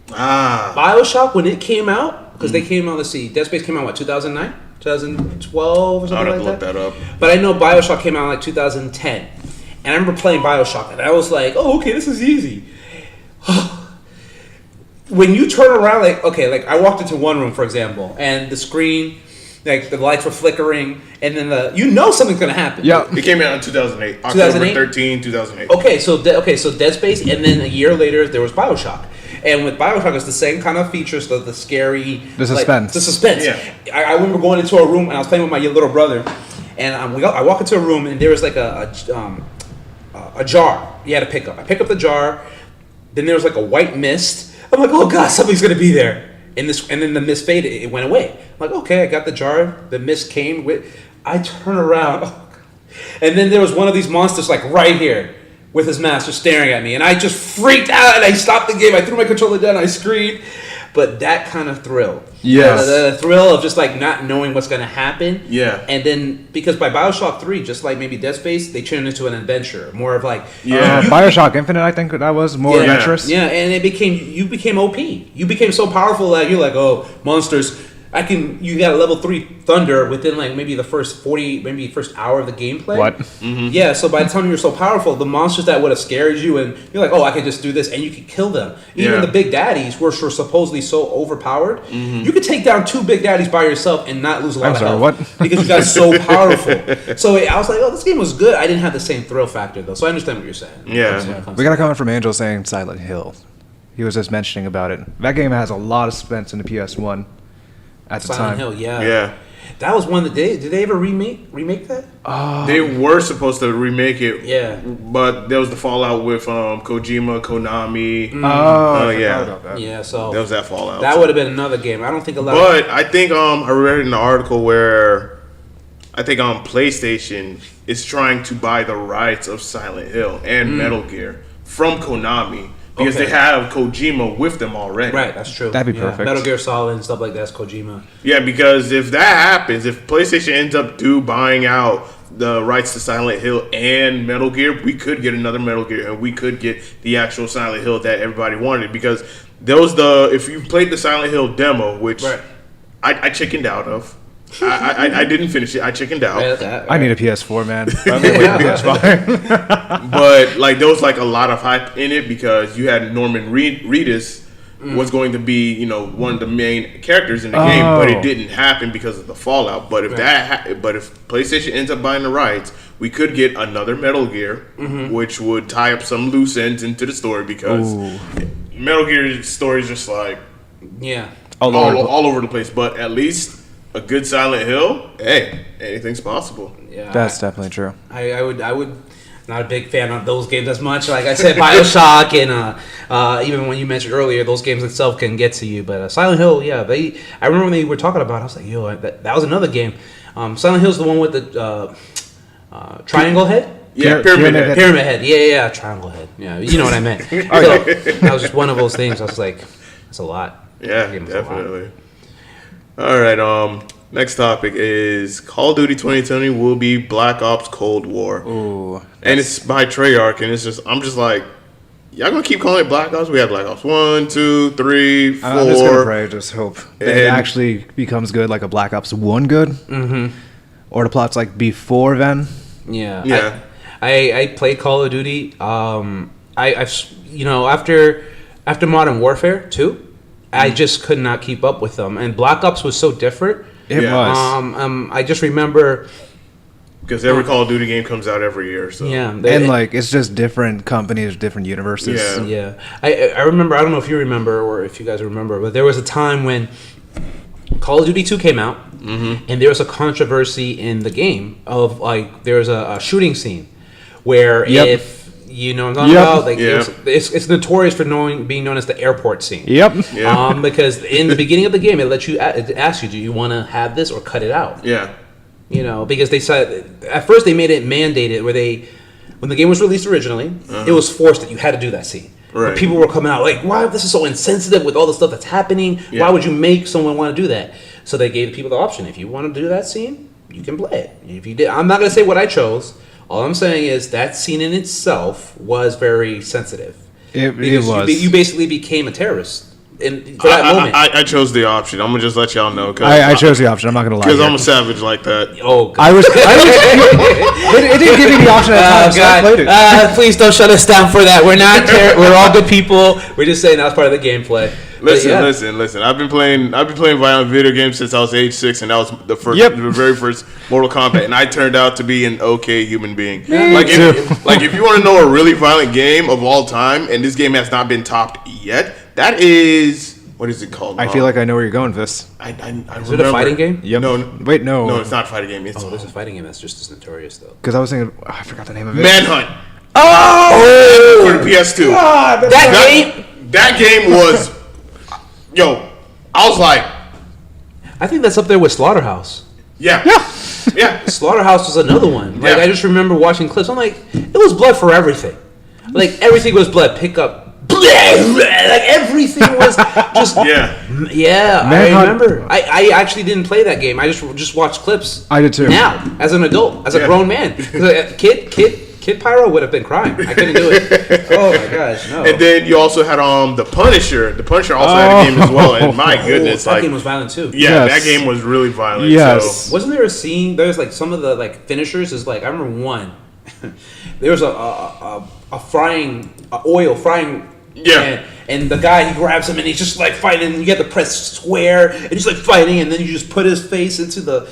Bioshock, when it came out, because they came out, let's see, Dead Space came out, 2009? 2012 or something like that? I'd have to look that up. But I know Bioshock came out in 2010. And I remember playing Bioshock, and I was like, oh, okay, this is easy. When you turn around, I walked into one room, for example, and the screen, the lights were flickering, and then something's going to happen. Yeah. It came out in 2008. 2008? October 13, 2008. Okay, so Dead Space, and then a year later, there was Bioshock. And with Bioshock, it's the same kind of features, the scary... The suspense. The suspense. Yeah. I remember going into a room, and I was playing with my little brother, and I walk into a room, and there was a jar you had to pick up. I pick up the jar, then there was a white mist. I'm like, oh God, something's going to be there. And then the mist faded, it went away. I'm like, okay, I got the jar, the mist came with... I turn around, and then there was one of these monsters right here, with his mask just staring at me, and I just freaked out, and I stopped the game. I threw my controller down, I screamed. but that kind of thrill. Yes. The thrill of just like not knowing what's going to happen. Yeah. And then because by Bioshock 3, just like maybe Dead Space, they turned it into an adventure, more of like Bioshock Infinite, I think that was more adventurous. Yeah, and you became OP. You became so powerful that you're like, oh, monsters. You got a level 3 thunder within like maybe the first first hour of the gameplay. What? Mm-hmm. Yeah, so by the time you were so powerful, the monsters that would have scared you, and you're like, oh, I could just do this, and you could kill them. Even the big daddies were supposedly so overpowered. Mm-hmm. You could take down 2 big daddies by yourself and not lose a lot of health. What? Because you got so powerful. So I was like, oh, this game was good. I didn't have the same thrill factor, though, so I understand what you're saying. Yeah. We got a comment from Angel saying Silent Hill. He was just mentioning about it. That game has a lot of suspense in the PS1. At the Silent time. Hill, yeah. Yeah. That was one that did they ever remake that? They were supposed to remake it. Yeah. But there was the fallout with Kojima, Konami. Yeah, so there was that fallout. That would have been another game. I don't think I think I read in an article where I think PlayStation is trying to buy the rights of Silent Hill and Metal Gear from Konami. Because they have Kojima with them already. Right, that's true. That'd be perfect. Metal Gear Solid and stuff like that's Kojima. Yeah, because if that happens, if PlayStation ends up buying out the rights to Silent Hill and Metal Gear, we could get another Metal Gear, and we could get the actual Silent Hill that everybody wanted. Because if you played the Silent Hill demo, which I chickened out of. I didn't finish it. I chickened out. I need a PS4, man. PS5. But like there was like a lot of hype in it because you had Norman Reedus was going to be one of the main characters in the game, but it didn't happen because of the fallout. But if if PlayStation ends up buying the rights, we could get another Metal Gear, which would tie up some loose ends into the story because Metal Gear story is just like all over the place. But at least a good Silent Hill, hey, anything's possible. Yeah, that's definitely true. I would not a big fan of those games as much. Like I said, Bioshock and even when you mentioned earlier, those games itself can get to you. But Silent Hill, I remember when they were talking about it, I was like, yo, that was another game. Silent Hill's the one with the triangle head. Yeah, pyramid head. Yeah, triangle head. Yeah, you know what I meant. So, that was just one of those things. I was like, that's a lot. Yeah, definitely. All right, next topic is Call of Duty 2020 will be Black Ops Cold War. Ooh. And it's by Treyarch, and I'm just like, y'all gonna keep calling it Black Ops? We have Black Ops 1, 2, 3, 4. I'm just gonna pray, just hope that it actually becomes good, like a Black Ops 1 good. Mm-hmm. Or the plot's like before then. Yeah. I played Call of Duty. I've after Modern Warfare 2, I just could not keep up with them, and Black Ops was so different. It was. I just remember because every Call of Duty game comes out every year. So and like it's just different companies, different universes. Yeah. I remember. I don't know if you remember or if you guys remember, but there was a time when Call of Duty 2 came out, and there was a controversy in the game of like there was a shooting scene where if you know what I'm talking about? Like it's notorious for being known as the airport scene. Because in the beginning of the game, it asks you, do you want to have this or cut it out? Yeah. Because they said at first they made it mandated where when the game was released originally, it was forced that you had to do that scene. Right. But people were coming out like, "Wow, this is so insensitive with all the stuff that's happening. Yeah. Why would you make someone want to do that?" So they gave people the option: if you want to do that scene, you can play it. If you did, I'm not going to say what I chose. All I'm saying is that scene in itself was very sensitive. It was. You basically became a terrorist for that moment. I chose the option. I'm gonna just let y'all know. I chose the option. I'm not gonna lie. Because I'm a savage like that. Oh, God. I was it didn't give me the option at the time, so I played it. Please don't shut us down for that. We're not we're all good people. We're just saying that's part of the gameplay. Listen. I've been playing violent video games since I was age 6, and that was the very first Mortal Kombat, and I turned out to be an okay human being. If you want to know a really violent game of all time, and this game has not been topped yet, that is what is it called? I feel like I know where you're going with this. Is it a fighting game? Yep. No. Wait, no. No, it's not a fighting game. There's a fighting game that's just as notorious though. Because I was thinking, I forgot the name of it. Manhunt. Oh! For the PS2. God, that game was. Yo, I was like, I think that's up there with Slaughterhouse. Yeah. Slaughterhouse was another one. Like Yeah. I just remember watching clips. I'm like, it was blood for everything. Like everything was blood. Pick up like everything was just yeah. I remember. I actually didn't play that game. I just watched clips. I did too. Now, as an adult, as a grown man, Kid Pyro would have been crying. I couldn't do it. Oh my gosh, no. And then you also had the Punisher. The Punisher also had a game as well. And my goodness, that game was violent too. Yeah, that game was really violent. Yes. So. Wasn't there a scene? There's like some of the like finishers is like I remember one. There was a oil frying. Yeah. And the guy, he grabs him and he's just like fighting. And you have to press square and he's like fighting, and then you just put his face into the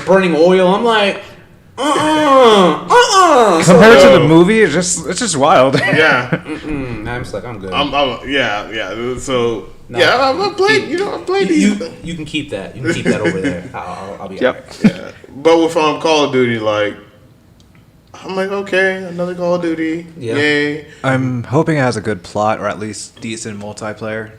burning oil. I'm like, Compared to the movie, it's just wild. Yeah. I'm just like, I'm good. Yeah. So No. I played. I played these. You can keep that. You can keep that over there. I'll be Yep. alright. Yeah. But with Call of Duty, like, I'm like, okay, another Call of Duty. Yeah. Yay. I'm hoping it has a good plot or at least decent multiplayer.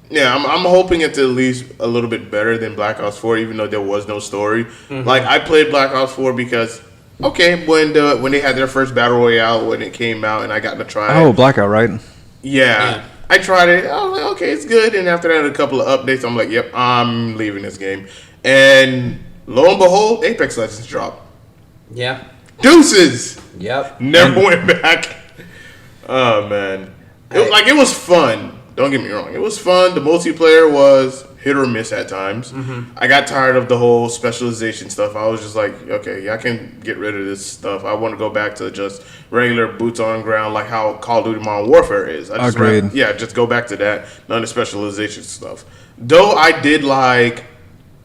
Yeah, I'm hoping it's at least a little bit better than Black Ops 4, even though there was no story. Mm-hmm. Like, I played Black Ops 4 because, okay, when they had their first Battle Royale, when it came out, and I got to try it. Oh, Blackout, right? Yeah. I tried it. I was like, okay, it's good. And after that, a couple of updates, I'm like, yep, I'm leaving this game. And lo and behold, Apex Legends dropped. Yeah. Deuces! Yep. Never went back. Oh, man. It was fun. Don't get me wrong. It was fun. The multiplayer was hit or miss at times. Mm-hmm. I got tired of the whole specialization stuff. I was just like, okay, I can get rid of this stuff. I want to go back to just regular boots on the ground, like how Call of Duty Modern Warfare is. Agreed. Just go back to that. None of the specialization stuff. Though I did like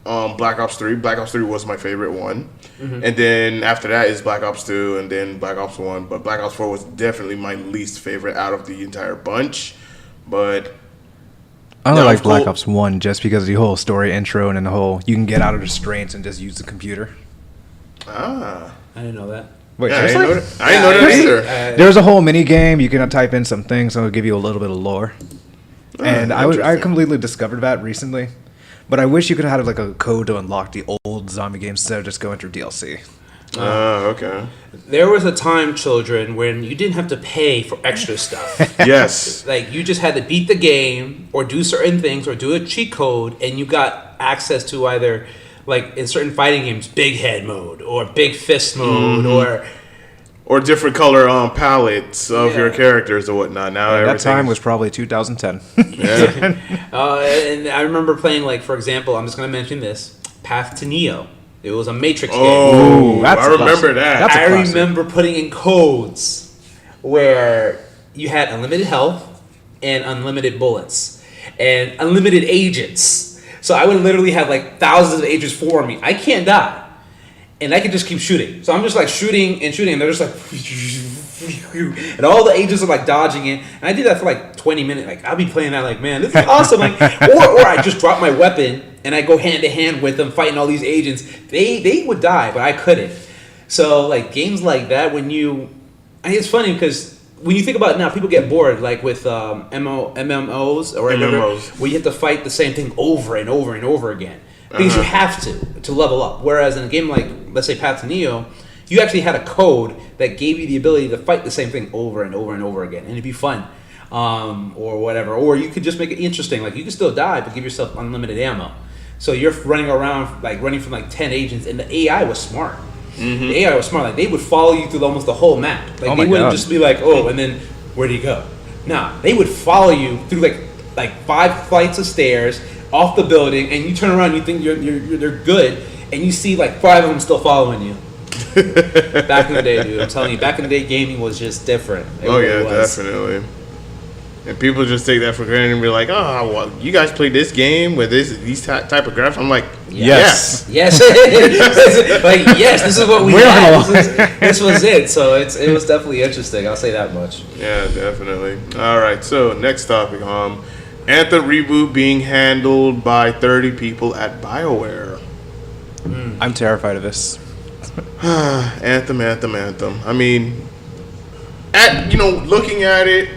Black Ops 3. Black Ops 3 was my favorite one. Mm-hmm. And then after that is Black Ops 2 and then Black Ops 1. But Black Ops 4 was definitely my least favorite out of the entire bunch. But I only like Black Ops 1 just because of the whole story intro and then the whole you can get out of restraints and just use the computer. I didn't know that. Wait, I seriously? didn't know that either. There's a whole mini game. You can type in some things, so it'll give you a little bit of lore. And I completely discovered that recently. But I wish you could have had like a code to unlock the old zombie games instead of just going through DLC. Okay. There was a time, children, when you didn't have to pay for extra stuff. Yes. Like, you just had to beat the game or do certain things or do a cheat code, and you got access to either, like, in certain fighting games, big head mode or big fist mode or different color palettes of your characters or whatnot. Now that time was probably 2010. Yeah. and I remember playing, like, for example, I'm just going to mention this, Path to Neo. It was a Matrix game. Oh, I remember that. I remember putting in codes where you had unlimited health and unlimited bullets and unlimited agents. So I would literally have like thousands of agents for me. I can't die. And I could just keep shooting. So I'm just like shooting, and they're just like, and all the agents are like dodging it. And I did that for like 20 minutes. Like, I'll be playing that like, man, this is awesome. Like, or I just drop my weapon and I go hand to hand with them fighting all these agents. They would die, but I couldn't. So like games like that, it's funny because when you think about it now, people get bored like with MMOs or whatever, where you have to fight the same thing over and over and over again. Because you have to level up. Whereas in a game like, let's say, Path to Neo, you actually had a code that gave you the ability to fight the same thing over and over and over again. And it'd be fun. Or whatever. Or you could just make it interesting. Like, you could still die, but give yourself unlimited ammo. So you're running around, like, running from, like, 10 agents. And the AI was smart. Mm-hmm. The AI was smart. Like, they would follow you through almost the whole map. Like, they wouldn't just be like, oh, and then where do you go? Nah, they would follow you through, like 5 flights of stairs, off the building, and you turn around and you think they're good, and you see like 5 of them still following you. Back in the day, dude, I'm telling you, back in the day, gaming was just different. Definitely. And people just take that for granted and be like, "Oh, well, you guys played this game with these type of graphics." I'm like, yes. Like, yes, this is what we had. This was it. So it was definitely interesting. I'll say that much. Yeah, definitely. All right, so next topic, Anthem reboot being handled by 30 people at BioWare. I'm terrified of this. Anthem. I mean, looking at it,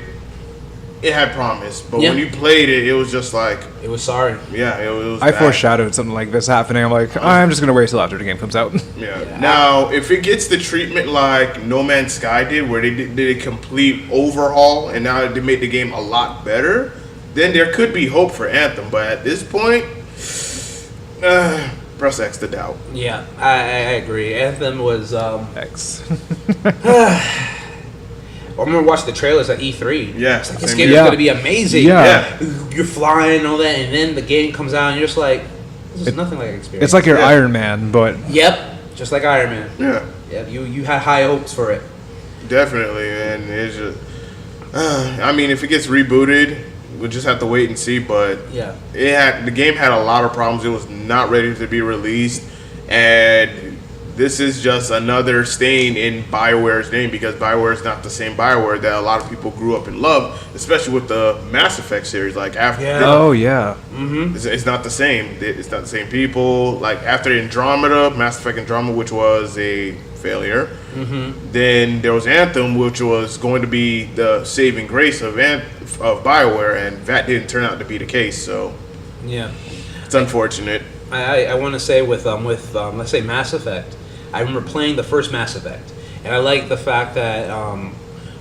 it had promise, but Yeah. when you played it, it was just like, It was sorry. yeah, it was. I bad. foreshadowed something like this happening. I'm like, I'm just gonna wait till after the game comes out. Yeah. Now, if it gets the treatment like No Man's Sky did, where they did a complete overhaul and now they made the game a lot better, then there could be hope for Anthem. But at this point, press X to doubt. Yeah, I agree. Anthem was. X. I remember watching the trailers at E3. Yeah, It's like, this same game here. is Yeah. going to be amazing. Yeah. You're flying and all that, and then the game comes out, and you're just like, this is nothing like an experience. It's like your Yeah. Iron Man, but Yep, just like Iron Man. Yeah, Yep, you had high hopes for it. definitely. And it's just, I mean, if it gets rebooted, we'll just have to wait and see. But Yeah. the game had a lot of problems. It was not ready to be released, and this is just another stain in BioWare's name, because BioWare is not the same BioWare that a lot of people grew up and loved, especially with the Mass Effect series. Like after, Yeah. oh yeah, it's not the same. It's not the same people. Like after Andromeda, Mass Effect Andromeda, which was a failure, then there was Anthem, which was going to be the saving grace of BioWare, and that didn't turn out to be the case. So Yeah. it's unfortunate. I want to say with let's say Mass Effect, I remember playing the first Mass Effect, and I like the fact that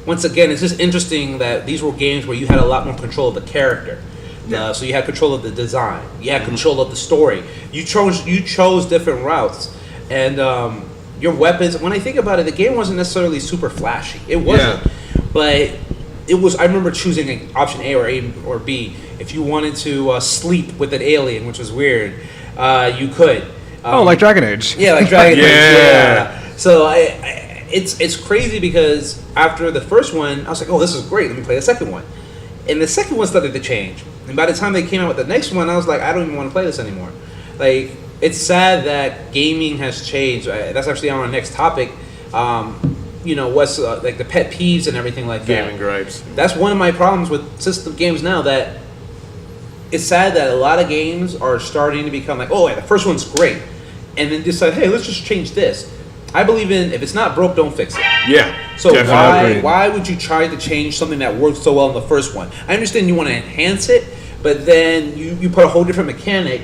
once again it's just interesting that these were games where you had a lot more control of the character. Yeah. So you had control of the design, you had control of the story. You chose different routes, and your weapons. When I think about it, the game wasn't necessarily super flashy. It wasn't, but it was. I remember choosing option A or B. If you wanted to sleep with an alien, which was weird, you could. like Dragon Age. Yeah, like Dragon Age. Yeah. So it's crazy because after the first one, I was like, oh, this is great. Let me play the second one. And the second one started to change. And by the time they came out with the next one, I was like, I don't even want to play this anymore. Like, it's sad that gaming has changed. That's actually on our next topic. What's like the pet peeves and everything like that. Gaming gripes. That's one of my problems with system games now, that it's sad that a lot of games are starting to become like, oh, yeah, the first one's great, and then decide, hey, let's just change this. I believe in, if it's not broke, don't fix it. Yeah. So definitely. why would you try to change something that worked so well in the first one? I understand you want to enhance it, but then you put a whole different mechanic,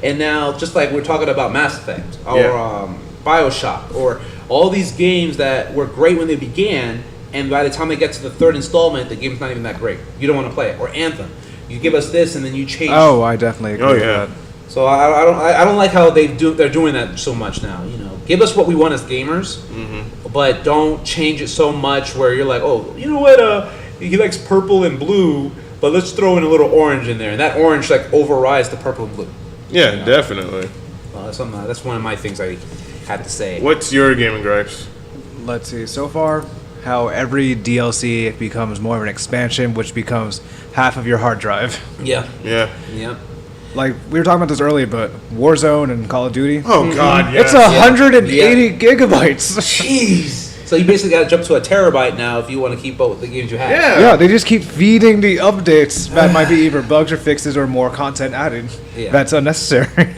and now just like we're talking about Mass Effect or Bioshock or all these games that were great when they began, and by the time they get to the third installment, the game's not even that great. You don't want to play it. Or Anthem. You give us this, and then you change. Oh, I definitely agree with that. So I don't like how they're doing that so much now. Give us what we want as gamers, but don't change it so much where you're like, oh, you know what? He likes purple and blue, but let's throw in a little orange in there, and that orange like overrides the purple and blue. Yeah, definitely. That's one of my things I had to say. What's your gaming gripes? Let's see. So far, how every DLC becomes more of an expansion, which becomes half of your hard drive. Yeah. Yeah. Yeah. Like we were talking about this earlier, but Warzone and Call of Duty. Oh God, yes. It's 180 gigabytes. Jeez. So you basically got to jump to a terabyte now if you want to keep up with the games you have. Yeah. Yeah, they just keep feeding the updates that might be either bugs or fixes or more content added. Yeah. That's unnecessary.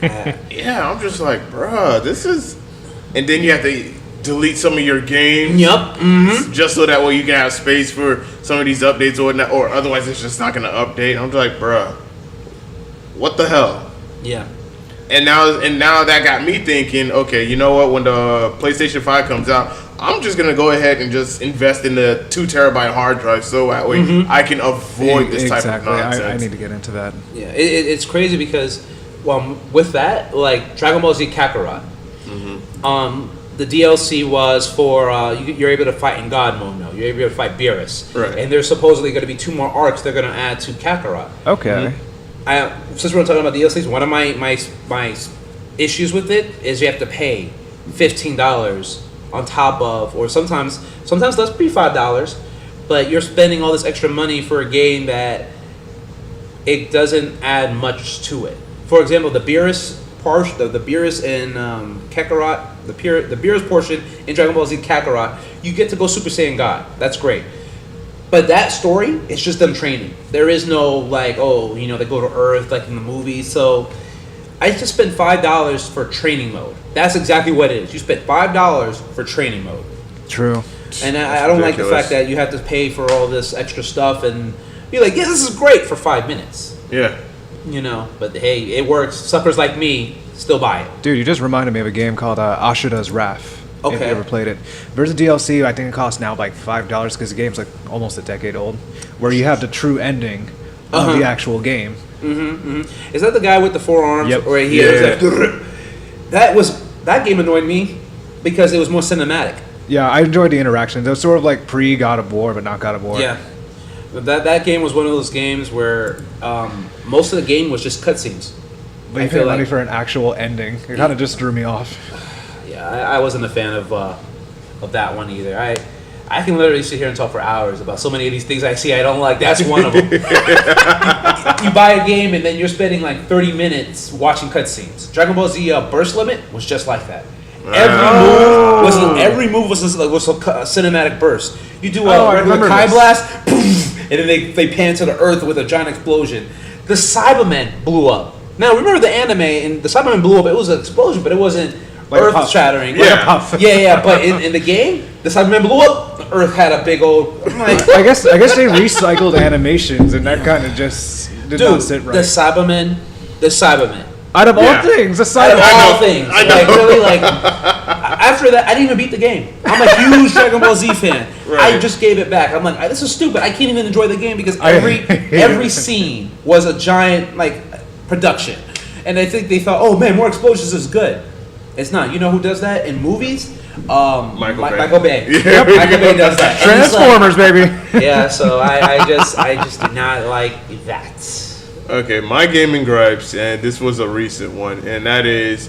Yeah, I'm just like, bruh, this is... And then you have to delete some of your games. Yup. Just so that way you can have space for some of these updates or whatnot, or otherwise it's just not going to update. I'm just like, bruh, what the hell? Yeah. And now that got me thinking, okay, you know what? When the PlayStation 5 comes out, I'm just going to go ahead and just invest in the 2 terabyte hard drive so that way I can avoid this type of nonsense. I need to get into that. Yeah. It's crazy because, with that, like Dragon Ball Z Kakarot, the DLC was for you're able to fight in God mode now. You're able to fight Beerus, Right. And there's supposedly going to be 2 more arcs they're going to add to Kakarot. Okay. Since we're talking about DLCs, one of my issues with it is you have to pay $15 on top of, or sometimes that's be $5, but you're spending all this extra money for a game that it doesn't add much to it. For example, the Beerus portion, the Beerus in Kakarot, the Beerus portion in Dragon Ball Z Kakarot, you get to go Super Saiyan God. That's great. But that story, it's just them training. There is no like, they go to Earth like in the movie. So I just spent $5 for training mode. That's exactly what it is. You spent $5 for training mode. True. And I don't like the ridiculous. fact that you have to pay for all this extra stuff, and You're like, yeah, this is great for 5 minutes. Yeah. You know, but hey, it works. Suckers like me still buy it. Dude, you just reminded me of a game called Ashida's Wrath. If Okay. you ever played it. There's a DLC, I think it costs now like $5 because the game's like almost a decade old, where you have the true ending of the actual game. Is that the guy with the 4 arms? Yep. Right here. That game annoyed me because it was more cinematic. Yeah, I enjoyed the interactions. It was sort of like pre-God of War, but not God of War. Yeah. But that game was one of those games where most of the game was just cutscenes. But you feel paid money like- for an actual ending. It kind of just threw me off. Yeah, I wasn't a fan of that one either. I can literally sit here and talk for hours about so many of these things I see I don't like. That's one of them. you buy a game and then you're spending like 30 minutes watching cutscenes. Dragon Ball Z Burst Limit was just like that. Every move was a cinematic burst. You do a regular Kai Blast, poof, and then they pan to the earth with a giant explosion. The Cybermen blew up. Now remember the anime, and the Cybermen blew up. It was an explosion, but it wasn't Like a earth puff. shattering. Like a puff. Yeah. But in the game, the Cybermen blew up. The Earth had a big old. I'm like, I guess they recycled animations, and that kind of just did not dude, sit right. the Cybermen. Out of all Yeah. things, Out aside of all things, I know. like really, like after that, I didn't even beat the game. I'm a huge Dragon Ball Z fan. Right. I just gave it back. I'm like, this is stupid. I can't even enjoy the game because every scene was a giant like production, and I think they thought, oh man, more explosions is good. It's not. You know who does that in movies? Michael Bay. Michael Bay. Yeah. Michael Bay does that. And it's like- Transformers, baby. yeah. So I just did not like that. Okay, my gaming gripes, and this was a recent one, and that is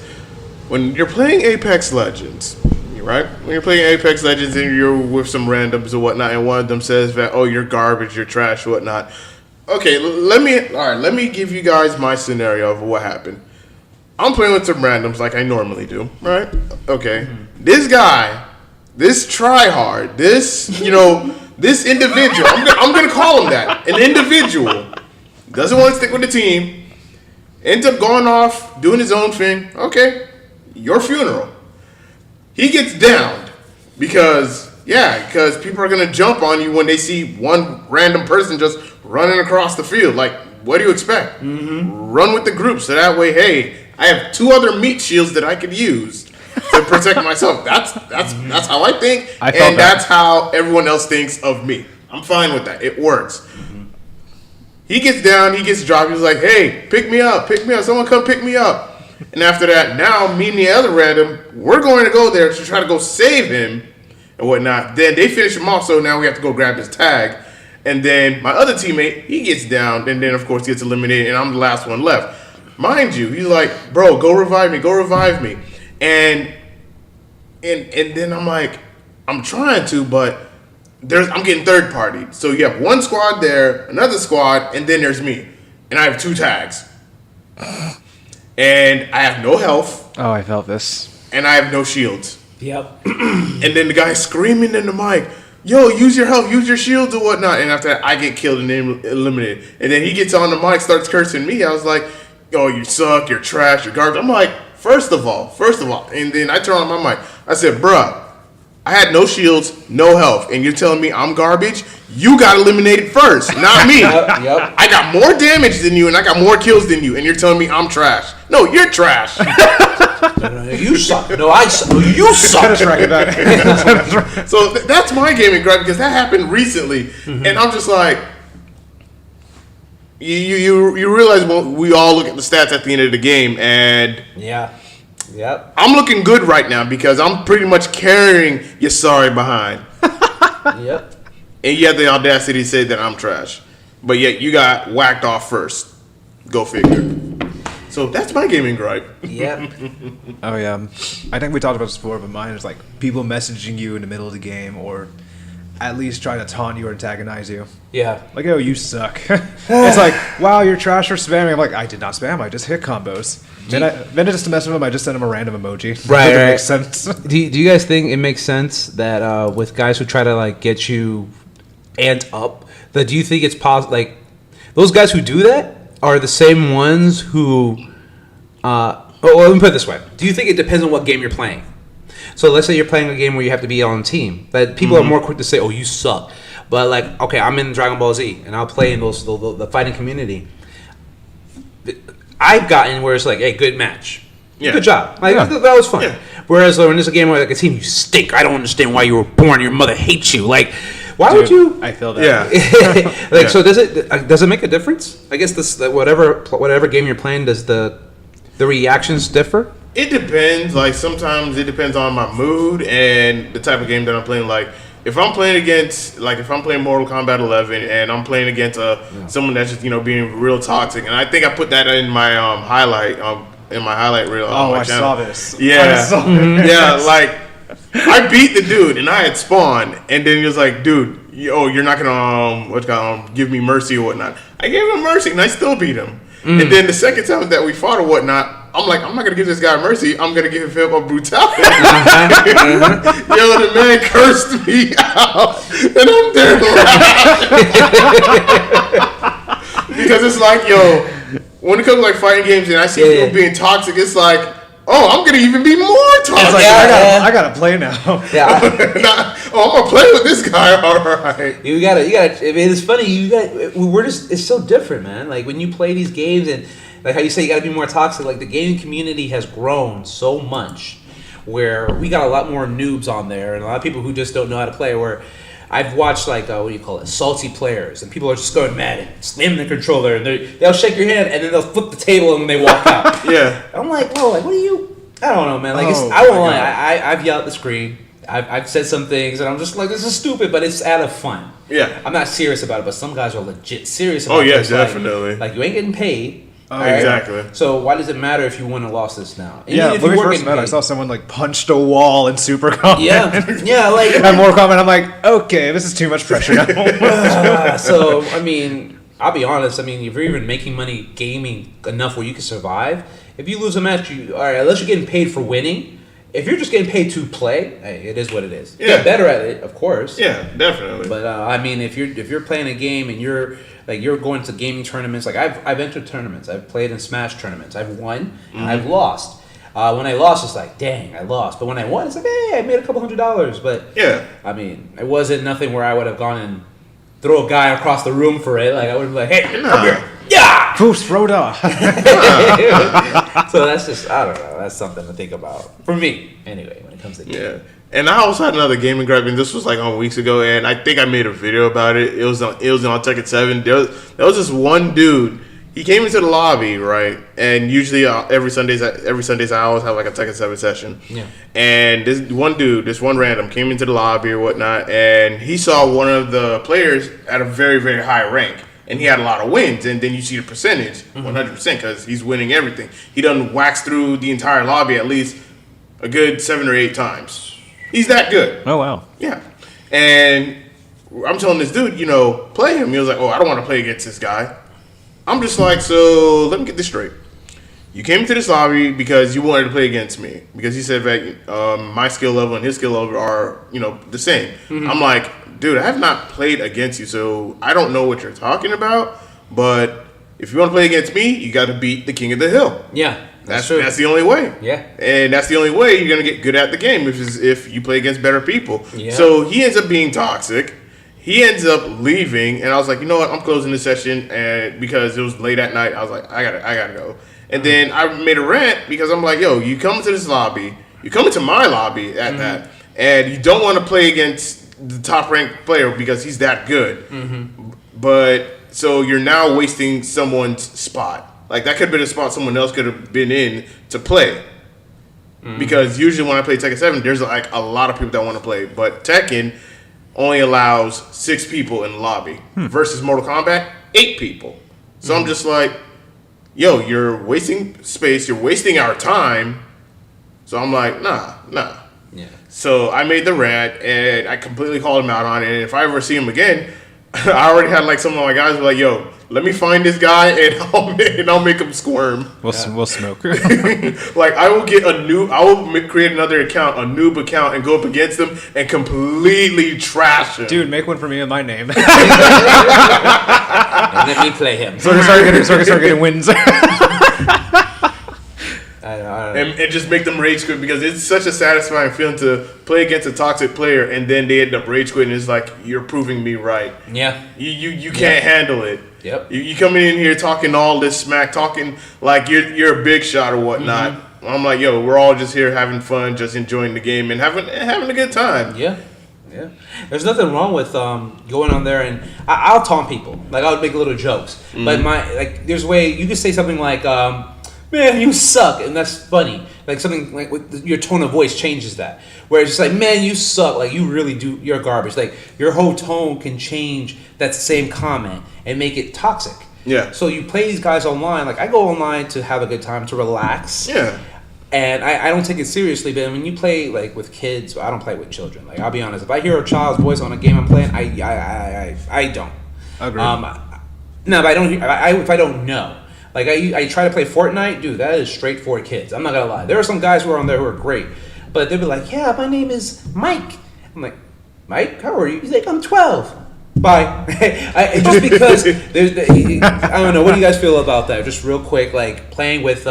when you're playing Apex Legends, right? When you're playing Apex Legends and you're with some randoms or whatnot, and one of them says that, oh, you're garbage, you're trash, whatnot. Okay, let me give you guys my scenario of what happened. I'm playing with some randoms like I normally do, right? Okay, this guy, this tryhard, this this individual, I'm gonna call him that, an individual. Doesn't want to stick with the team. Ends up going off, doing his own thing. Okay, your funeral. He gets downed because people are going to jump on you when they see one random person just running across the field. Like, what do you expect? Run with the group so that way, hey, I have 2 other meat shields that I could use to protect myself. That's how I think, and that's how everyone else thinks of me. I'm fine with that. It works. He gets down, he gets dropped. He's like, hey, pick me up. Someone come pick me up. And after that, now me and the other random, we're going to go there to try to go save him and whatnot. Then they finish him off, so now we have to go grab his tag. And then my other teammate, he gets down, and then, of course, gets eliminated, and I'm the last one left. Mind you, he's like, bro, go revive me. And then I'm like, I'm trying to, but I'm getting third party. So you have one squad there, another squad, and then there's me. And I have 2 tags. And I have no health. Oh, I felt this. And I have no shields. Yep. And then the guy's screaming in the mic, yo, use your health, use your shields or whatnot. And after that, I get killed and then eliminated. And then he gets on the mic, starts cursing me. I was like, yo, you suck, you're trash, you're garbage. I'm like, first of all. And then I turn on my mic. I said, bruh, I had no shields, no health, and you're telling me I'm garbage? You got eliminated first, not me. Yep. I got more damage than you, and I got more kills than you, and you're telling me I'm trash. No, you're trash. You suck. No, I suck. No, you suck. So that's my gaming gripe, because that happened recently, and I'm just like, you realize we all look at the stats at the end of the game, and Yeah. Yep. I'm looking good right now because I'm pretty much carrying Yasari behind. Yep. And you have the audacity to say that I'm trash. But yet you got whacked off first. Go figure. So that's my gaming gripe. Yep. Oh yeah, I think we talked about this before, but mine is like people messaging you in the middle of the game, or at least trying to taunt you or antagonize you. Yeah. Like, oh, you suck. It's like, wow, you're trash for spamming. I'm like, I did not spam. I just hit combos. Then just to mess with him, I just send him a random emoji. Right, It right. makes sense. Do you guys think it makes sense that with guys who try to like get you amped up, that do you think it's possible? Like those guys who do that are the same ones who. Let me put it this way: do you think it depends on what game you're playing? So let's say you're playing a game where you have to be on a team. That people are more quick to say, "Oh, you suck." But like, okay, I'm in Dragon Ball Z, and I'll play in the fighting community. I've gotten where it's like, hey, good match. Yeah. Good job. Like, that was fun. Yeah. Whereas when there's a game where like a team, you stink. I don't understand why you were born. Your mother hates you. Like, why would you? I feel that. Yeah. Like, so does it make a difference? I guess this whatever game you're playing, does the reactions differ? It depends. Like sometimes it depends on my mood and the type of game that I'm playing. Like if I'm playing against, like if I'm playing Mortal Kombat 11 and I'm playing against someone that's just being real toxic, and I think I put that in my highlight reel. Oh, I channel. saw this. Yeah, yeah. Like I beat the dude and I had spawned, and then he was like, "Dude, you're not gonna give me mercy or whatnot." I gave him mercy and I still beat him. And then the second time that we fought or whatnot, I'm like, I'm not gonna give this guy mercy. I'm gonna give him a brutality. The man cursed me out, and I'm there laughing. Because it's like, when it comes to like fighting games and I see people being toxic, it's like, oh, I'm gonna even be more toxic. Like, I gotta play now. Yeah. I'm gonna play with this guy. All right. You gotta. I mean, it's funny. It's so different, man. Like when you play these games and like how you say you gotta be more toxic. Like the gaming community has grown so much, where we got a lot more noobs on there and a lot of people who just don't know how to play. Where I've watched like salty players, and people are just going mad and slamming the controller, and they'll shake your hand and then they'll flip the table and then they walk out. Yeah. I'm like, whoa, like what are you? I don't know, man. Like I won't lie. I've yelled at the screen. I've said some things, and I'm just like, this is stupid, but it's out of fun. Yeah. I'm not serious about it, but some guys are legit serious about it. Oh yeah, definitely. Like you ain't getting paid. Exactly. Right? So why does it matter if you won or lost this now? And Yeah, when we first met, I saw someone like punched a wall in Super Kombat. Yeah, like and Mortal Kombat. I'm like, okay, this is too much pressure now. So I mean, I'll be honest. I mean, if you're even making money gaming enough where you can survive, if you lose a match, unless you're getting paid for winning. If you're just getting paid to play, hey, it is what it is. Yeah. Get better at it, of course. Yeah, definitely. But I mean, if you're playing a game and you're going to gaming tournaments, like I've entered tournaments, I've played in Smash tournaments, I've won and I've lost. When I lost, it's like, dang, I lost. But when I won, it's like, hey, I made a couple $100. But yeah, I mean, it wasn't nothing where I would have gone and throw a guy across the room for it. Like I would be like, hey, come here. Yeah! Boost Rhoda. So that's just, I don't know. That's something to think about. For me, anyway, when it comes to gaming. Yeah. And I also had another gaming gripe, and this was like on weeks ago, and I think I made a video about it. It was on Tekken 7. There was this one dude. He came into the lobby, right? And usually every Sundays I always have like a Tekken 7 session. Yeah. And this one random came into the lobby or whatnot, and he saw one of the players at a very, very high rank. And he had a lot of wins, and then you see the percentage, 100%, because he's winning everything. He done waxed through the entire lobby at least a good 7 or 8 times. He's that good. Oh, wow. Yeah. And I'm telling this dude, play him. He was like, oh, I don't want to play against this guy. I'm just like, so let me get this straight. You came into this lobby because you wanted to play against me. Because he said that my skill level and his skill level are, the same. Mm-hmm. I'm like, dude, I have not played against you, so I don't know what you're talking about. But if you want to play against me, you got to beat the King of the Hill. Yeah, that's the only way. Yeah, and that's the only way you're gonna get good at the game if you play against better people. Yeah. So he ends up being toxic. He ends up leaving, and I was like, you know what? I'm closing this session, and because it was late at night, I was like, I gotta go. And then I made a rant because I'm like, yo, you come into this lobby, you come into my lobby at that, and you don't want to play against the top ranked player because he's that good. But so you're now wasting someone's spot. Like that could have been a spot someone else could have been in to play. Because usually when I play Tekken 7, there's like a lot of people that want to play. But Tekken only allows 6 people in the lobby versus Mortal Kombat, 8 people. So I'm just like, yo, you're wasting space, you're wasting our time. So I'm like, nah. Yeah. So I made the rant, and I completely called him out on it. And if I ever see him again, I already had like some of my guys were like, "Yo, let me find this guy, and I'll make him squirm." We'll smoke. Like I will create another account, a noob account, and go up against him and completely trash him. Dude, make one for me with my name. And let me play him. So I can start getting wins. and just make them rage quit, because it's such a satisfying feeling to play against a toxic player and then they end up rage quitting. It's like, you're proving me right. Yeah. You can't handle it. Yep. You coming in here talking all this smack, talking like you're a big shot or whatnot. Mm-hmm. I'm like, yo, we're all just here having fun, just enjoying the game and having a good time. Yeah. Yeah, there's nothing wrong with going on there, and I'll taunt people. Like, I'll make little jokes, but there's a way you can say something like, "Man, you suck," and that's funny. Like something like with your tone of voice changes that. Where it's just like, "Man, you suck," like you really do. You're garbage. Like your whole tone can change that same comment and make it toxic. Yeah. So you play these guys online. Like I go online to have a good time, to relax. Yeah. And I don't take it seriously, but when you play like with kids, I don't play with children. Like I'll be honest, if I hear a child's voice on a game I'm playing, I don't. Agreed. No, but I don't. If I don't know, like I try to play Fortnite, dude. That is straight for kids. I'm not gonna lie. There are some guys who are on there who are great, but they'll be like, "Yeah, my name is Mike." I'm like, "Mike, how are you?" He's like, "I'm 12." Bye. Just because I don't know. What do you guys feel about that? Just real quick, like playing with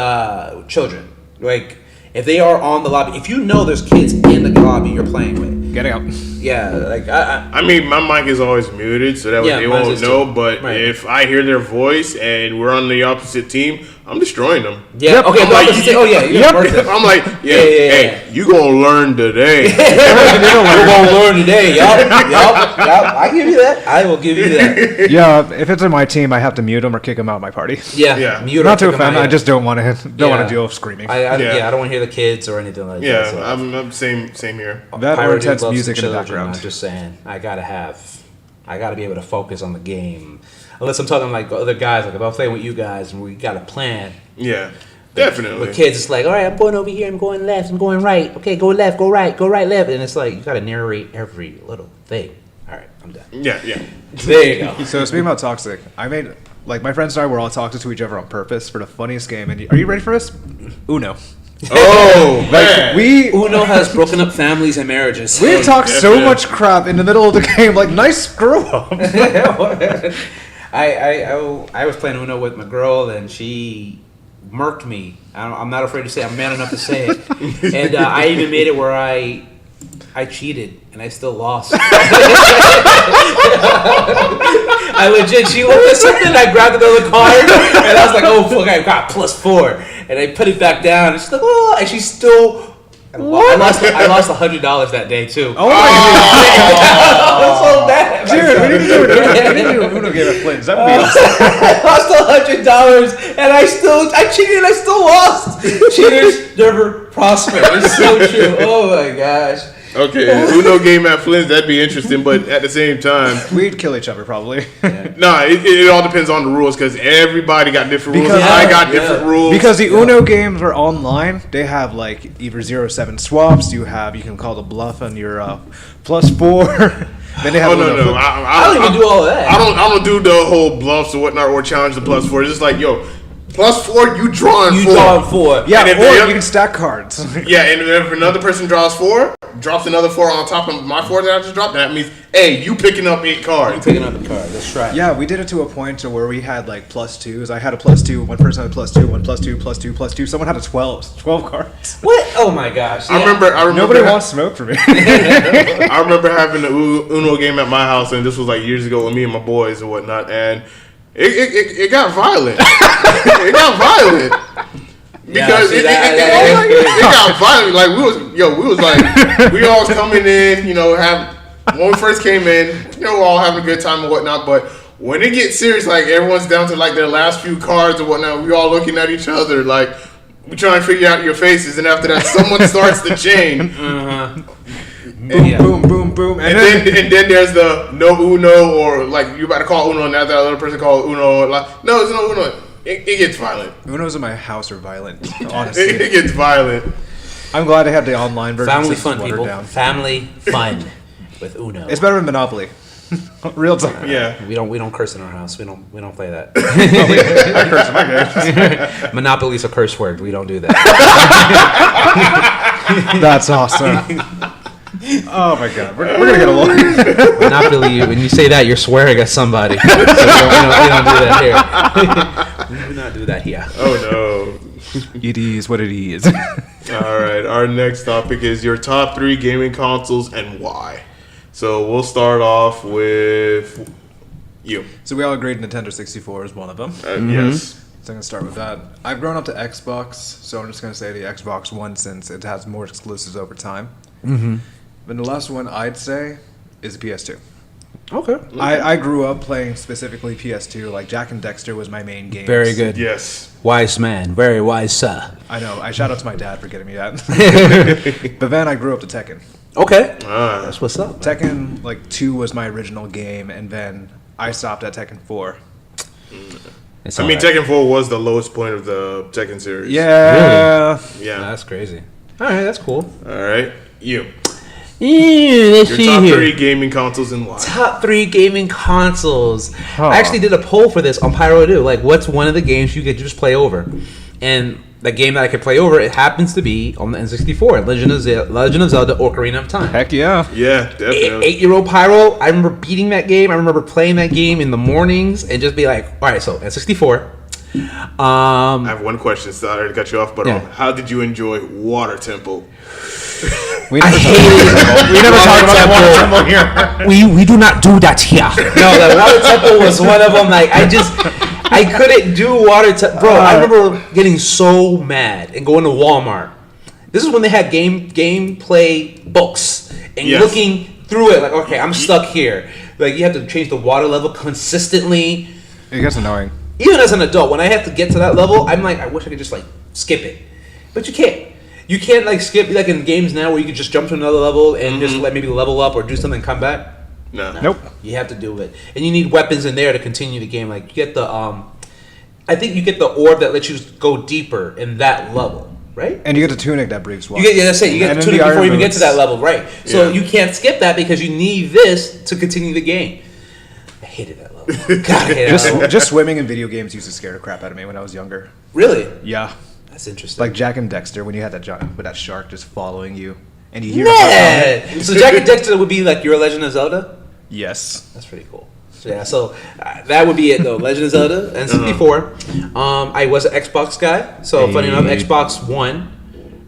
children. Like, if they are on the lobby, if you know there's kids in the lobby you're playing with, Getting out. yeah, like I mean, my mic is always muted, so that way they won't know. But if I hear their voice and we're on the opposite team, I'm destroying them. Yeah. Yep. Okay. I'm like, I'm like, hey, you gonna learn today. You're gonna learn today. Yup. I give you that. I will give you that. Yeah, if it's in my team, I have to mute them or kick them out of my party. Yeah. Mute Not or to kick 'em offend, out, I just don't want to deal with screaming. I don't want to hear the kids or anything like that. Yeah, So. I'm same here. That or Pirate intense loves music in the children, background. I'm just saying, I gotta be able to focus on the game. Unless I'm talking like other guys, like if I'm playing with you guys and we got a plan. Yeah, definitely. With kids, it's like, all right, I'm going over here, I'm going left, I'm going right. Okay, go left, go right, left. And it's like, you gotta narrate every little thing. All right, I'm done. Yeah. There you go. So speaking about toxic, I made my friends and I were all toxic to each other on purpose for the funniest game. And are you ready for this? Uno. Oh, man. Uno has broken up families and marriages. We talked so much crap in the middle of the game, like nice screw up. I was playing Uno with my girl, and she murked me. I'm not afraid to say. I'm man enough to say it. And I even made it where I cheated, and I still lost. I legit, she looked at something, I grabbed another card, and I was like, oh, fuck, I got +4. And I put it back down, and she's like, oh, and she's still... I lost $100 that day, too. Oh my god. That's so bad. Dude, we need to do an Uno game at Flynn's. That would be awesome. I lost $100, and I cheated, and I still lost. Cheaters never prosper. It's so true. Oh my gosh. Okay, Uno game at Flynn's, that'd be interesting, but at the same time... We'd kill each other, probably. Nah, it all depends on the rules, because everybody got different rules. Because- I got different rules. Because the Uno games are online, they have like either 0-7 swaps, you can call the bluff on your +4. Then they have no. I don't even do all of that. I don't do the whole bluffs or whatnot, or challenge the +4. It's just like, yo, +4, you drawing 4. You drawing 4. Yeah, And if or they- you can stack cards. Yeah, and if another person draws 4, drops another 4 on top of my 4 that I just dropped, that means, hey, you picking up 8 cards. Picking up the card. That's right. Yeah, we did it to a point to where we had like +2s. I had a +2, one person had a +2, one +2, +2, +2. Someone had a 12 cards. What? Oh my gosh. I remember. Nobody wants smoke from me. I remember having the Uno game at my house, and this was like years ago with me and my boys and whatnot, and it got violent. It got violent. Because it got violent. Like we was like, we all was coming in, when we first came in, we're all having a good time and whatnot, but when it gets serious, like everyone's down to like their last few cards and whatnot, we all looking at each other like we trying to figure out your faces, and after that someone starts the chain. Boom, boom, boom. And then there's the no Uno, or like you about to call Uno and that other person called Uno. Like, no, it's no Uno. It gets violent. Unos in my house are violent, honestly. It gets violent. I'm glad I have the online version. Family since it's fun, watered people. down. Family fun with Uno. It's better than Monopoly. Real time. Yeah. We don't curse in our house. We don't play that. I curse in my games. Monopoly's a curse word. We don't do that. That's awesome. Oh my god, we're gonna get along. Monopoly, when you say that, you're swearing at somebody. So we don't do that here. We do not do that here. Oh no. It is what it is. All right, our next topic is your top 3 gaming consoles and why. So we'll start off with you. So we all agreed Nintendo 64 is one of them. Yes. So I'm going to start with that. I've grown up to Xbox, so I'm just going to say the Xbox One since it has more exclusives over time. Mm-hmm. But the last one I'd say is the PS2. Okay. I grew up playing specifically PS2. Like Jack and Dexter was my main game. Very good. Yes. Wise man. Very wise, sir. I know. I shout out to my dad for getting me that. But then I grew up to Tekken. Okay. That's what's up. Tekken, like, 2 was my original game, and then I stopped at Tekken 4. It's I mean, alright. Tekken 4 was the lowest point of the Tekken series. Yeah. Yeah. That's crazy. All right, that's cool. All right. You. Let's Your see top here. 3 gaming consoles and why. Top 3 gaming consoles. I actually did a poll for this on Pyro Do. Like, what's one of the games you could just play over? And the game that I could play over, it happens to be on the N64, Legend of Zelda Ocarina of Time. Heck yeah. Yeah, definitely. 8-year-old Pyro, I remember beating that game. I remember playing that game in the mornings and just be like, all right, so N64. I have one question. Sorry to cut you off, but Yeah. how did you enjoy Water Temple? We I never talk about Water Temple here. We do not do that here. No, the Water Temple was one of them. Like, I couldn't do Water Temple. Bro, I remember getting so mad and going to Walmart. This is when they had gameplay books and Yes. looking through it. Like, okay, I'm stuck here. Like, you have to change the water level consistently. It gets annoying. Even as an adult, when I have to get to that level, I'm like, I wish I could just like skip it, but you can't. You can't like skip like in games now where you could just jump to another level and just like maybe level up or do something and come back. No. Nope. You have to do it, and you need weapons in there to continue the game. Like you get the, I think you get the orb that lets you go deeper in that level, right? And you get the tunic that breaks water. You get, yeah, that's it. You get And the then tunic the before you iron even get to boots. that level, right? So Yeah. you can't skip that because you need this to continue the game. I hated that level. God, I hated that level. Just swimming in video games used to scare the crap out of me when I was younger. Really? Yeah. That's interesting. Like Jack and Dexter when you had with that shark just following you and you hear the heart pounding. Yeah. So Jack and Dexter would be like your Legend of Zelda? Yes. That's pretty cool. So, yeah, so that would be it though. Legend of Zelda and 64. I was an Xbox guy, so funny enough, Xbox One.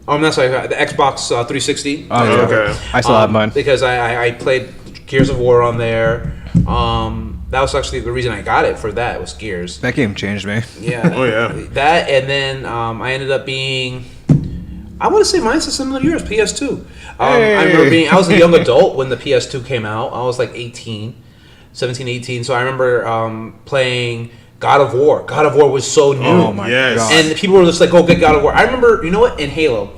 Oh, I'm not sorry, the Xbox 360. Oh, yeah. Okay. I still have mine. Because I played Gears of War on there. That was actually the reason I got it for that. It was Gears. That game changed me. Yeah. Oh, yeah. That, and then I ended up being, I want to say mine's a similar years, PS2. I remember I was a young adult when the PS2 came out. I was like 17, 18. So I remember playing God of War. God of War was so new. Oh my Yes. god. And people were just like, "Oh, get God of War." I remember, you know what? In Halo,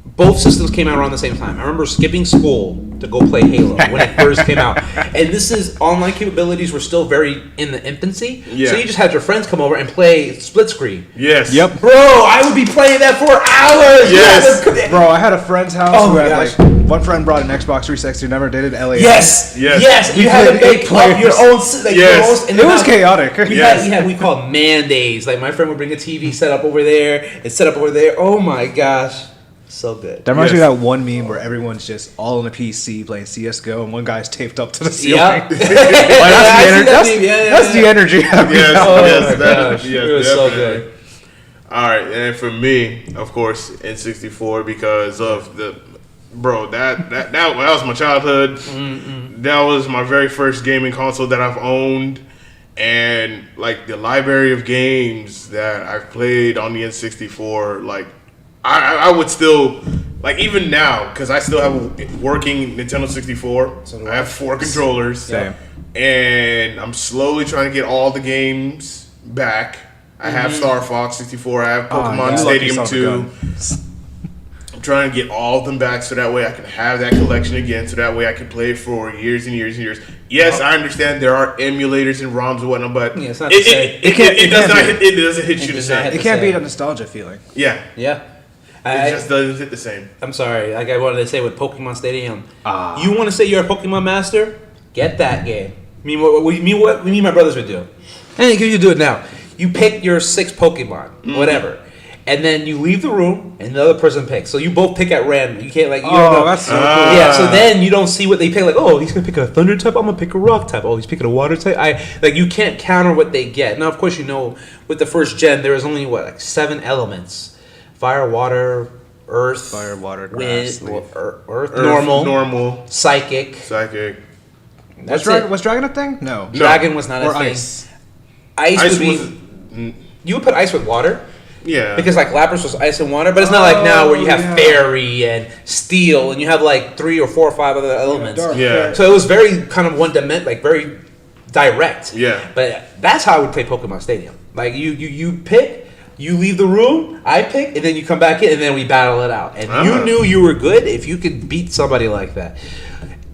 both systems came out around the same time. I remember skipping school to go play Halo when it first came out. And this is online capabilities were still very in the infancy. Yeah. So you just had your friends come over and play split screen. Yes. Yep. Bro, I would be playing that for hours. Yes. Bro, I had a friend's house Oh who my had gosh. like one friend brought an Xbox 360, never dated LA. Yes. Yes. Yes. We You had to played 8 make up your players. own. Like, Yes. your own, and It then was chaotic. Yes. we called man days. Like my friend would bring a TV set up over there and set up over there. Oh my gosh, so good. That reminds me Yes. of that one meme where everyone's just all on a PC playing CS:GO and one guy's taped up to the ceiling. Yeah. Like, that's the energy. Yeah, That's the energy. Yes. Oh yes. my that- gosh, yes, it was so definitely. good. All right, and for me, of course, N64 because of the that was my childhood. That was my very first gaming console that I've owned, and like the library of games that I've played on the N64. Like I would still like even now because I still have a working Nintendo 64. I have 4 controllers. Same. And I'm slowly trying to get all the games back. I have Star Fox 64. I have Pokemon you Stadium lucky 2. I'm trying to get all of them back so that way I can have that collection again. So that way I can play it for years and years and years. Yes, I understand there are emulators and ROMs and whatnot, but Yeah, it's not the same. it doesn't hit you the does not same. hit It can't beat a nostalgia feeling. Yeah, Yeah. it just doesn't hit the same. I'm sorry. Like I wanted to say with Pokemon Stadium, you want to say you're a Pokemon master? Get that game. Me and my brothers would do. And you do it now. You pick your 6 Pokemon, whatever, and then you leave the room, and the other person picks. So you both pick at random. You can't like. You Oh, don't know. that's so cool. Yeah. So then you don't see what they pick. Like, oh, he's gonna pick a thunder type. I'm gonna pick a rock type. Oh, he's picking a water type. You can't counter what they get. Now, of course, with the first gen, there was only 7 elements: fire, water, earth, Fire, water, grass, wind, leaf. earth, normal, psychic. That's it. Was dragon a thing? No. Dragon was not Or a thing. ice. Ice would be. You would put ice with water. Yeah. Because like Lapras was ice and water, but it's not like now where you have fairy and steel and you have like 3 or 4 or 5 other elements. Yeah. So it was very kind of one dimension, like very direct. Yeah. But that's how I would play Pokemon Stadium. Like you pick, you leave the room, I pick, and then you come back in, and then we battle it out. And you knew you were good if you could beat somebody like that.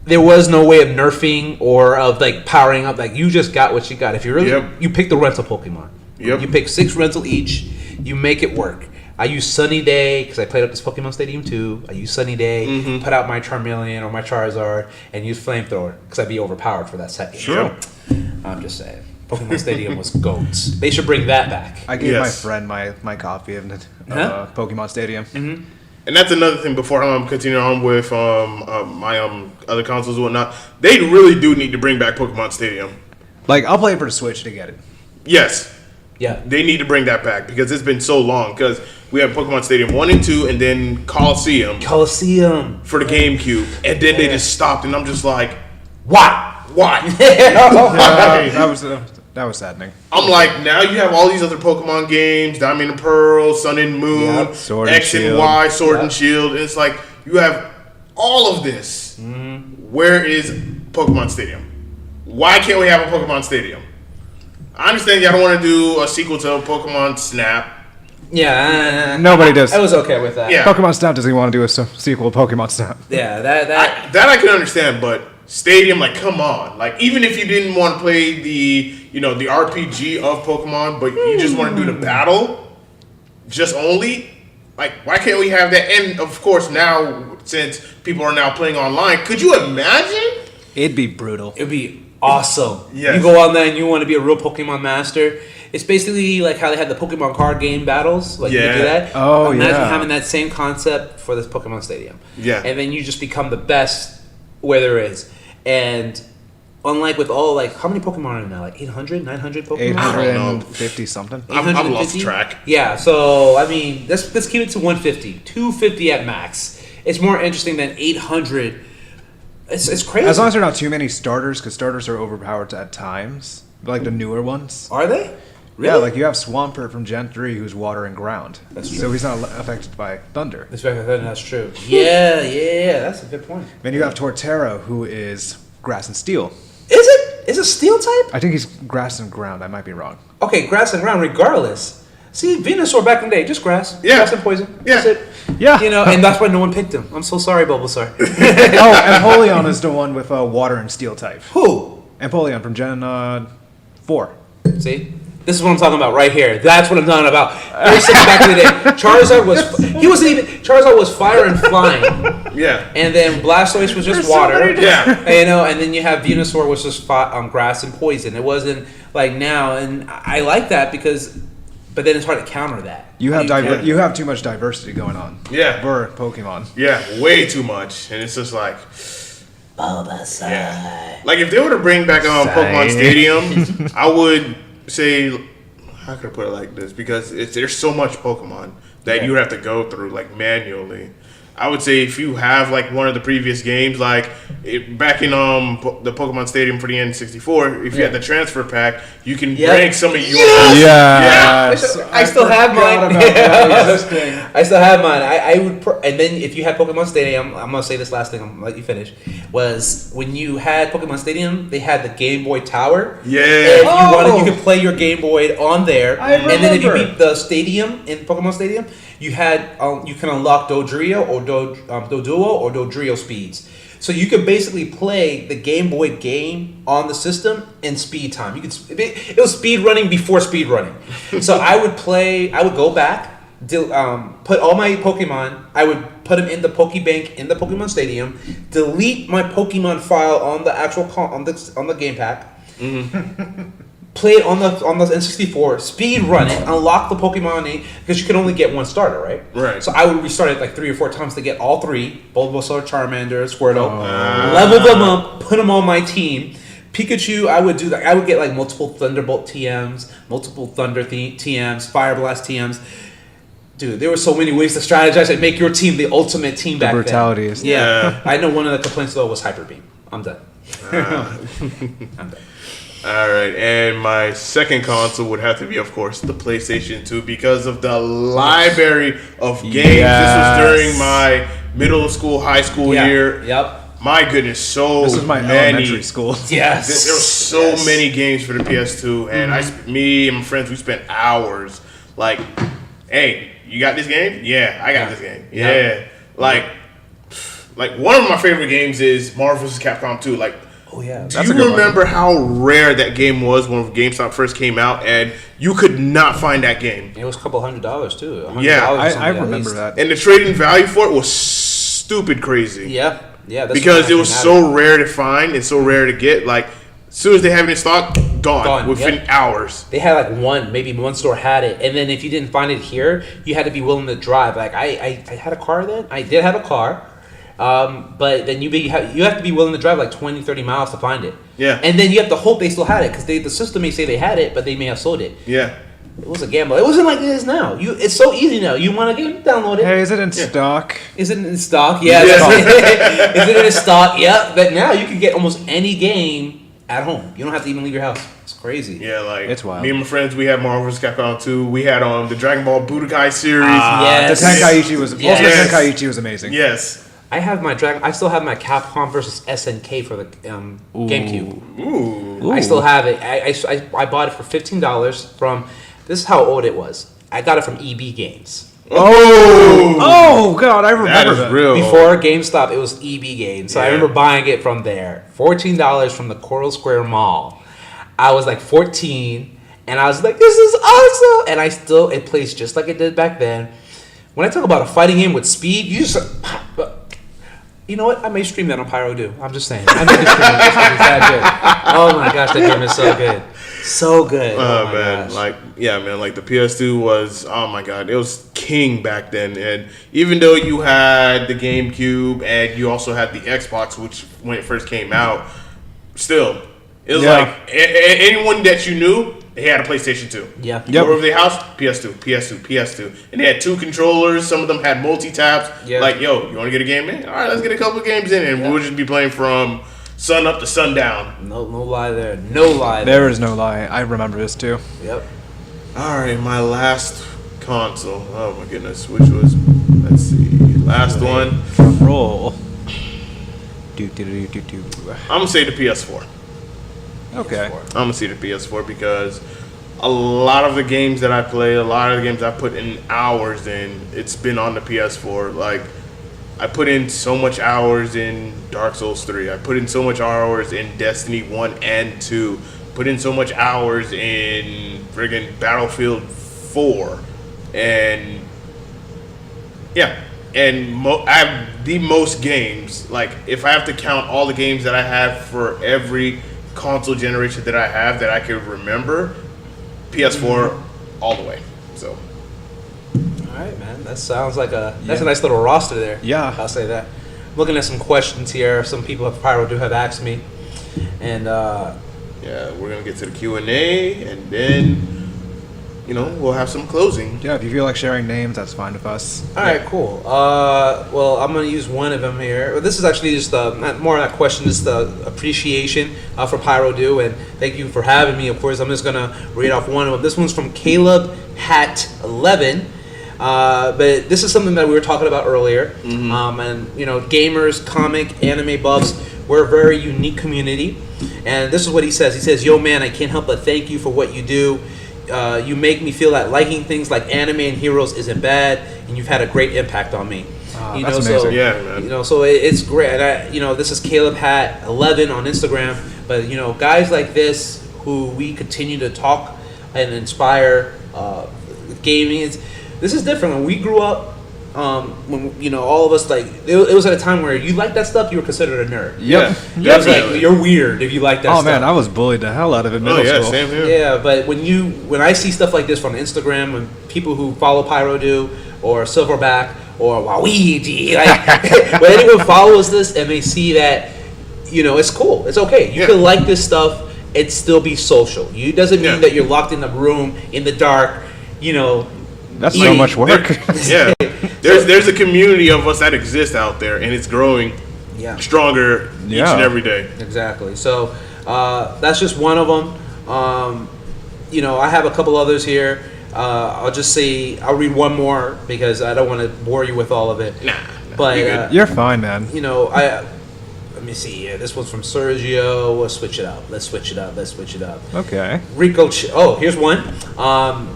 There was no way of nerfing or of like powering up. Like you just got what you got. If you really, you pick the rental Pokemon. Yep. You pick 6 rental each. You make it work. I use Sunny Day because I played up this Pokemon Stadium 2. I use Sunny Day, put out my Charmeleon or my Charizard, and use Flamethrower because I'd be overpowered for that second. Sure. I'm just saying. Pokemon Stadium was goats. They should bring that back. I gave my friend my copy of Pokemon Stadium. Mm-hmm. And that's another thing before I'm continuing on with my other consoles and whatnot. They really do need to bring back Pokemon Stadium. Like, I'll play it for the Switch to get it. Yes. Yeah. They need to bring that back because it's been so long. Because we have Pokemon Stadium 1 and 2 and then Coliseum for the GameCube. And then they just stopped and I'm just like, why? That was saddening. I'm like, now you have all these other Pokemon games, Diamond and Pearl, Sun and Moon, Sword and X and Shield. Y, Sword and Shield. And it's like, you have all of this. Where is Pokemon Stadium? Why can't we have a Pokemon Stadium? I understand y'all don't want to do a sequel to Pokemon Snap. Yeah. Nobody does. I was okay with that. Yeah. Pokemon Snap doesn't want to do a sequel to Pokemon Snap. Yeah, that I can understand, but Stadium, like, come on. Like, even if you didn't want to play the RPG of Pokemon, but you just want to do the battle, just only, like, why can't we have that? And, of course, now, since people are now playing online, could you imagine? It'd be brutal. it'd be awesome. Yes. You go on there and you want to be a real Pokemon master. It's basically like how they had the Pokemon card game battles. Like you could do that. Oh, Imagine yeah. having that same concept for this Pokemon Stadium. Yeah. And then you just become the best where there is. And unlike with all, like, how many Pokemon are there now? Like 800, 900 Pokemon? 850 something. I've lost 850? track. Yeah, so, I mean, let's keep it to 150. 250 at max. It's more interesting than 800. It's crazy. As long as there are not too many starters, because starters are overpowered at times. Like the newer ones. Are they? Really? Yeah, like you have Swampert from Gen 3 who's water and ground. That's true. So he's not affected by thunder. That's true. Yeah, that's a good point. Then you have Torterra, who is grass and steel. Is it? Is it steel type? I think he's grass and ground. I might be wrong. Okay, grass and ground regardless. See, Venusaur back in the day, just grass. Yeah. Grass and poison. Yeah. That's it. Yeah. You know, and that's why no one picked him. I'm so sorry, Bulbasaur. And Empoleon is the one with water and steel type. Who? Empoleon from Gen 4. See? This is what I'm talking about right here. That's what I'm talking about. Back in the day, Charizard was fire and flying. Yeah. And then Blastoise was just There's so water. many Yeah. You know, and then you have Venusaur was just grass and poison. It wasn't like now, and I like that because, but then it's hard to counter that. You have How do you you have too much diversity going on. Yeah. For Pokemon. Yeah, way too much. And it's just like... Bulbasaur. Yeah. Like, if they were to bring back Pokemon Stadium, I would say... How could I put it like this? Because there's so much Pokemon that you have to go through, like, manually. I would say if you have, like, one of the previous games, like, back in the Pokemon Stadium for the N64, if you had the transfer pack, you can bring some of your... Yeah. I still have mine. Yeah. I still have mine. I would, and then if you had Pokemon Stadium, I'm gonna say this last thing. I'm gonna let you finish. Was when you had Pokemon Stadium, they had the Game Boy Tower. Yeah. And if you wanted, you could play your Game Boy on there. And then if you beat the stadium in Pokemon Stadium, you had you can unlock Dodrio or Doduo or Dodrio speeds. So you could basically play the Game Boy game on the system in speed time. It was speed running before speed running. So I would go back, put all my Pokemon, I would put them in the Pokebank in the Pokemon Stadium, delete my Pokemon file on the actual on the game pack. play it on the N64, speed run it, unlock the Pokemon name, because you can only get one starter, right? Right. So I would restart it like 3 or 4 times to get all 3, Bulbasaur, Charmander, Squirtle, level them up, put them on my team. Pikachu, I would do that. I would get like multiple Thunderbolt TMs, multiple Thunder TMs, Fire Blast TMs. Dude, there were so many ways to strategize and make your team the ultimate team back brutalities. then. Yeah. I know one of the complaints though was Hyper Beam. I'm done. I'm done. All right, and my second console would have to be, of course, the PlayStation 2 because of the library of games. Yes. This was during my middle school, high school year. Yep. My goodness, This was my elementary school. Yes. There were so many games for the PS2, and me and my friends, we spent hours. Like, hey, you got this game? Yeah, I got this game. Yeah, like one of my favorite games is Marvel vs. Capcom 2. Like, oh yeah. do you remember how rare that game was when GameStop first came out, and you could not find that game? It was a couple $100 too. $100 Yeah, I remember that. And the trading value for it was stupid crazy. Yeah. That's because it was so rare to find and so rare to get. Like, as soon as they have it in stock, gone within hours. They had like maybe one store had it, and then if you didn't find it here, you had to be willing to drive. Like I had a car then. I did have a car, but then you have to be willing to drive like 20, 30 miles to find it. Yeah. And then you have to hope they still had it because the system may say they had it, but they may have sold it. Yeah. It was a gamble. It wasn't like it is now. It's so easy now. You want a game, download it. Hey, is it in stock? Is it in stock? Yeah. Is it in stock? Yeah. But now you can get almost any game at home. You don't have to even leave your house. It's crazy. Yeah, like it's wild. Me and my friends, we had Marvel vs. Capcom 2. We had the Dragon Ball Budokai series. Yes. The Tenkaichi was Ultimate Tenkaichi was amazing. Yes. I still have my Capcom versus SNK for the GameCube. Ooh. I still have it. I bought it for $15 from. This is how old it was. I got it from EB Games. Oh God, I remember that. Real. Before GameStop, it was EB Games. So I Yeah. remember buying it from there. $14 from the Coral Square Mall. I was like 14, and I was like, "This is awesome!" And it plays just like it did back then. When I talk about a fighting game with speed, you know what? I may stream that on Pyro Do. I'm just saying. I may stream it. It's that good. Oh my gosh, that game is so good. So good. Oh my man, gosh. Like the PS2 was, oh my god, it was king back then. And even though you had the GameCube and you also had the Xbox, which when it first came out, still, it was like anyone that you knew, they had a PlayStation 2. Yeah. You go over their house, PS2. And they had 2 controllers. Some of them had multi-taps. Yeah. Like, yo, you want to get a game in? All right, let's get a couple of games in. And we'll just be playing from sun up to sundown. No lie there. No lie There is no lie. I remember this too. Yep. All right, my last console. Oh my goodness, which was, let's see, last one. Drum roll. Do. I'm gonna say the PS4. Okay. I'm gonna say the PS4 because a lot of the games that I play, a lot of the games I put in hours in, it's been on the PS4. Like, I put in so much hours in Dark Souls 3. I put in so much hours in Destiny 1 and 2. Put in so much hours in friggin' Battlefield 4. And yeah, and I have the most games. Like, if I have to count all the games that I have for every console generation that I have that I can remember, PS4 all the way. So All right, man. That sounds like that's a nice little roster there. Yeah. I'll say that. Looking at some questions here. Some people at Pyro do have asked me, and yeah, we're gonna get to the Q&A, and then we'll have some closing. Yeah, if you feel like sharing names, that's fine with us. all right, cool. Well, I'm gonna use one of them here. Well, this is actually just not more of that question, just the appreciation for Pyro Do, and thank you for having me. Of course, I'm just gonna read off one of them. This one's from Caleb Hat 11. But this is something that we were talking about earlier. And gamers, comic, anime buffs, we're a very unique community. And this is what he says. He says, "Yo, man, I can't help but thank you for what you do. You make me feel that liking things like anime and heroes isn't bad, and you've had a great impact on me." That's amazing. Yeah, man. So it's great. And this is Caleb Hat 11 on Instagram. But guys like this who we continue to talk and inspire with gaming. This is different. When we grew up, when all of us it was at a time where you like that stuff, you were considered a nerd. Yep. It was like you're weird if you like that. Oh stuff. man, I was bullied the hell out of it in middle school. Same here. Yeah, but when I see stuff like this on Instagram, when people who follow Pyro do or Silverback or Waluigi, when anyone follows this and they see that, it's cool, it's okay. You can like this stuff and still be social. It doesn't mean that you're locked in the room in the dark. That's so much work. There's a community of us that exists out there, and it's growing stronger each and every day. Exactly. So that's just one of them. I have a couple others here. I'll just say I'll read one more because I don't want to bore you with all of it. Nah, but you're fine, man. Let me see here. This one's from Sergio. Let's switch it up. Okay. Rico. Here's one.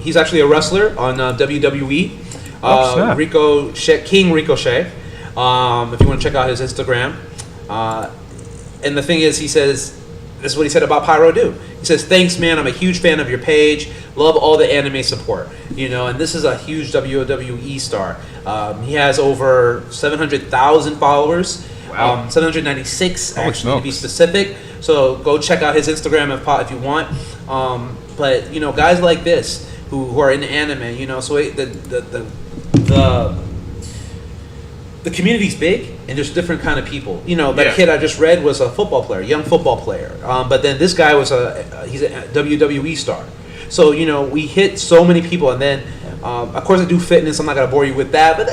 He's actually a wrestler on WWE. King Ricochet. If you want to check out his Instagram. And the thing is, he says, this is what he said about Pyro Do. He says, "Thanks, man. I'm a huge fan of your page. Love all the anime support. And this is a huge WWE star. He has over 700,000 followers. Wow. 796 actually to be specific. So go check out his Instagram if you want. But guys like this who are in anime, so the community's big and there's different kind of people. That kid I just read was a football player, young football player. But then this guy was he's a WWE star. So we hit so many people, and then of course I do fitness. I'm not gonna bore you with that, but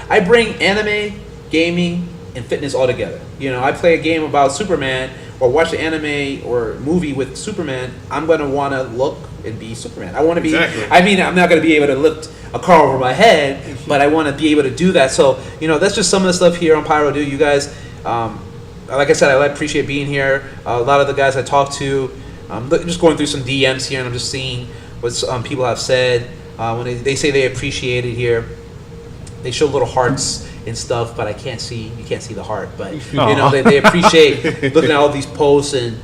I bring anime, gaming, and fitness all together. I play a game about Superman or watch an anime or movie with Superman. I'm gonna want to look and be Superman. I want to be. Exactly. I mean, I'm not gonna be able to lift a car over my head, but I want to be able to do that. So that's just some of the stuff here on Pyro Do. You guys, like I said, I appreciate being here. A lot of the guys I talked to, just going through some DMs here, and I'm just seeing what people have said. When they say they appreciate it here, they show little hearts and stuff, but you can't see the heart. But they appreciate looking at all these posts, and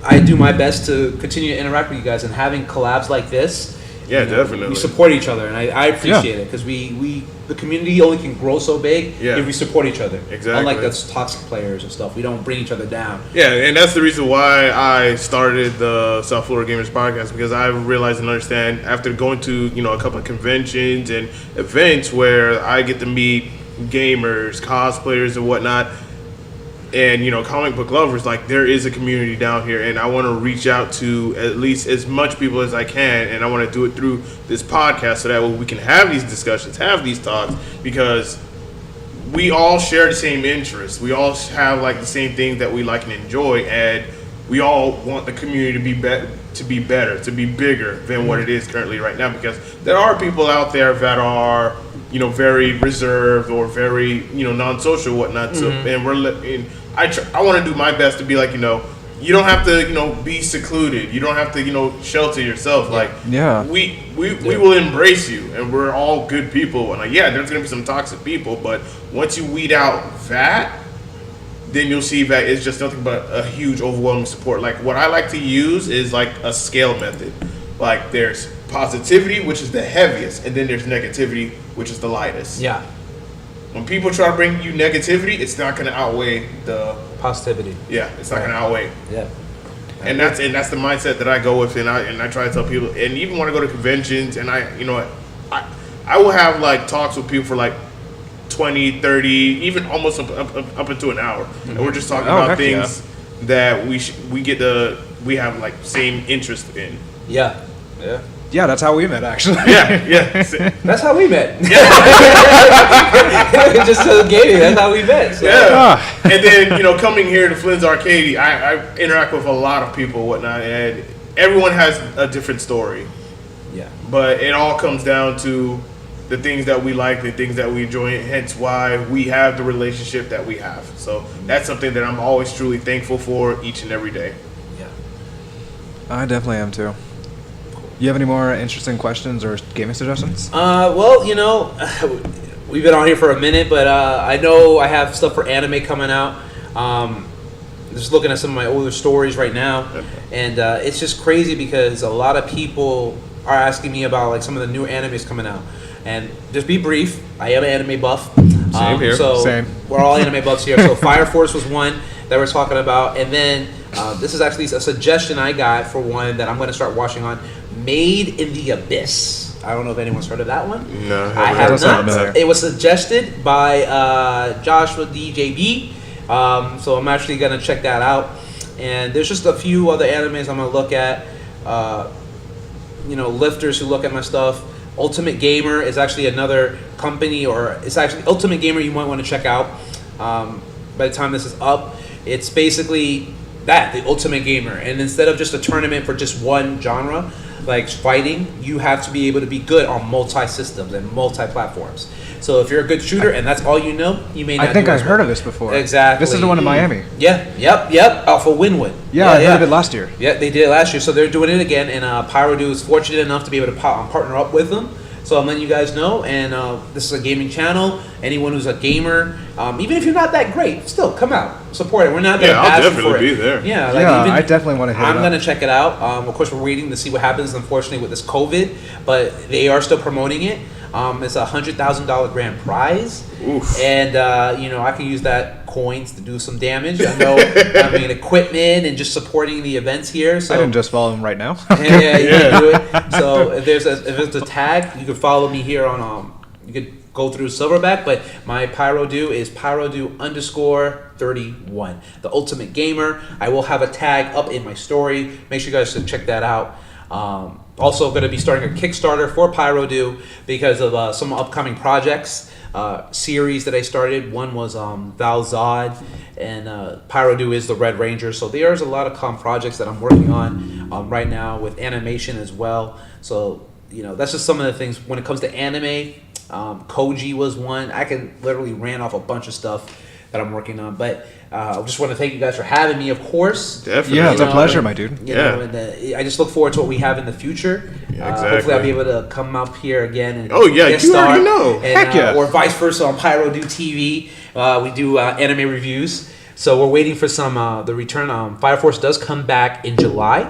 I do my best to continue to interact with you guys, and having collabs like this. Yeah, definitely. We support each other, and I appreciate it because the community only can grow so big if we support each other. Exactly. Unlike those toxic players and stuff, we don't bring each other down. Yeah, and that's the reason why I started the South Florida Gamers Podcast, because I realized and understand after going to a couple of conventions and events where I get to meet gamers, cosplayers, and whatnot. And comic book lovers, there is a community down here, and I want to reach out to at least as much people as I can, and I want to do it through this podcast so that way we can have these discussions, have these talks, because we all share the same interests. We all have the same things that we like and enjoy, and we all want the community to be better, to be bigger than what it is currently right now, because there are people out there that are very reserved or very non-social, whatnot. So, and I want to do my best to be you don't have to be secluded. You don't have to shelter yourself. We will embrace you, and we're all good people. And there's gonna be some toxic people, but once you weed out that, then you'll see that it's just nothing but a huge overwhelming support. What I like to use is a scale method. There's positivity, which is the heaviest, and then there's negativity, which is the lightest. Yeah. When people try to bring you negativity, it's not going to outweigh the positivity. Yeah, it's not going to outweigh. Yeah. And that's the mindset that I go with, and I try to tell people, and even when I go to conventions, and I will have talks with people for 20, 30, even almost up into an hour, and we're just talking about things that we have same interest in. Yeah. Yeah, that's how we met, actually. Yeah. That's how we met. Just gaming. That's how we met. So. Yeah. And then coming here to Flynn's Arcade, I interact with a lot of people, and whatnot, and everyone has a different story. Yeah. But it all comes down to the things that we like, the things that we enjoy, hence why we have the relationship that we have. So that's something that I'm always truly thankful for each and every day. Yeah. I definitely am too. You have any more interesting questions or gaming suggestions? Well, we've been on here for a minute, but I know I have stuff for anime coming out. Just looking at some of my older stories right now, and it's just crazy because a lot of people are asking me about some of the new animes coming out. And just be brief. I am an anime buff. Same here. So Same. we're all anime buffs here. So Fire Force was one that we're talking about, and then this is actually a suggestion I got for one that I'm going to start watching on. Made in the Abyss. I don't know if anyone's heard of that one. No, I have Doesn't sound not. familiar. It was suggested by Joshua DJB, so I'm actually gonna check that out. And there's just a few other animes I'm gonna look at. Lifters who look at my stuff. Ultimate Gamer is actually another company, or it's actually Ultimate Gamer you might want to check out. By the time this is up, it's basically the Ultimate Gamer, and instead of just a tournament for just one genre like fighting, you have to be able to be good on multi-systems and multi-platforms. So if you're a good shooter and that's all you know, you may not. I think do I as heard well. of this before. Exactly. This is the one in Miami. Yeah. Yep. Alpha Winwood. Yeah, I heard of it last year. Yeah, they did it last year, so they're doing it again. And Pyrodu is fortunate enough to be able to partner up with them. So I'm letting you guys know. And this is a gaming channel. Anyone who's a gamer, even if you're not that great, still come out, support it. We're not going to I'll ask you definitely for it. be there. Yeah, I definitely want to hit it I'm up. going to check it out. Of course, we're waiting to see what happens, unfortunately, with this COVID, but they are still promoting it. It's a $100,000 grand prize. Oof. And I can use that coins to do some damage. I know equipment and just supporting the events here. So I can just follow him right now. yeah, you can do it. So if it's a tag, you can follow me here on you could go through Silverback, but my Pyrodu is Pyrodu_31. The Ultimate Gamer. I will have a tag up in my story. Make sure you guys should check that out. Also going to be starting a Kickstarter for Pyrodu because of some upcoming projects, series that I started. One was Valzad, and Pyrodu is the Red Ranger. So there's a lot of projects that I'm working on right now with animation as well. So that's just some of the things when it comes to anime. Koji was one. I can literally rant off a bunch of stuff that I'm working on, but I just want to thank you guys for having me, of course. Definitely. Yeah, it's a pleasure, my dude. I just look forward to what we have in the future. Yeah, exactly. Hopefully I'll be able to come up here again and you guest star, already know. and, Heck yeah. or vice versa on Pyrodu TV. We do anime reviews, so we're waiting for some the return. Fire Force does come back in July.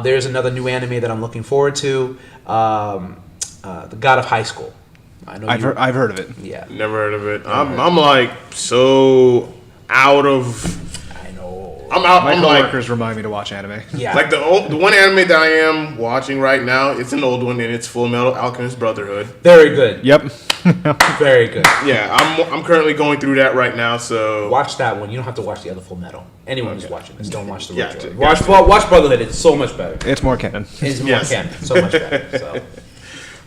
There's another new anime that I'm looking forward to, The God of High School. I know I've heard of it. Yeah, Never heard of it. I'm like so out of. I know. I'm out. My I'm like coworkers remind me to watch anime. Yeah, the one anime that I am watching right now. It's an old one, and it's Full Metal Alchemist Brotherhood. very good. Yep. Very good. Yeah, I'm currently going through that right now. So Watch that one. You don't have to watch the other Full Metal. Anyone who's watching this, don't watch the Yeah, original. gotcha. Watch Brotherhood. It's so much better. It's more canon. It's more Yes. canon. So much better. So.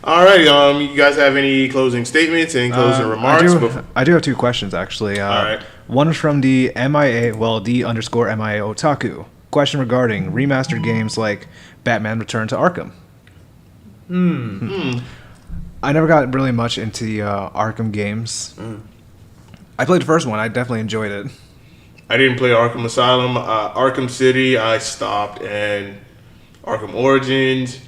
all right, you guys have any closing statements and closing remarks? I do have two questions, actually. All right. One is from the MIA Otaku. Question regarding remastered games like Batman Return to Arkham. I never got really much into the Arkham games. I played the first one. I definitely enjoyed it. I didn't play Arkham Asylum. Arkham City, I stopped, and Arkham Origins,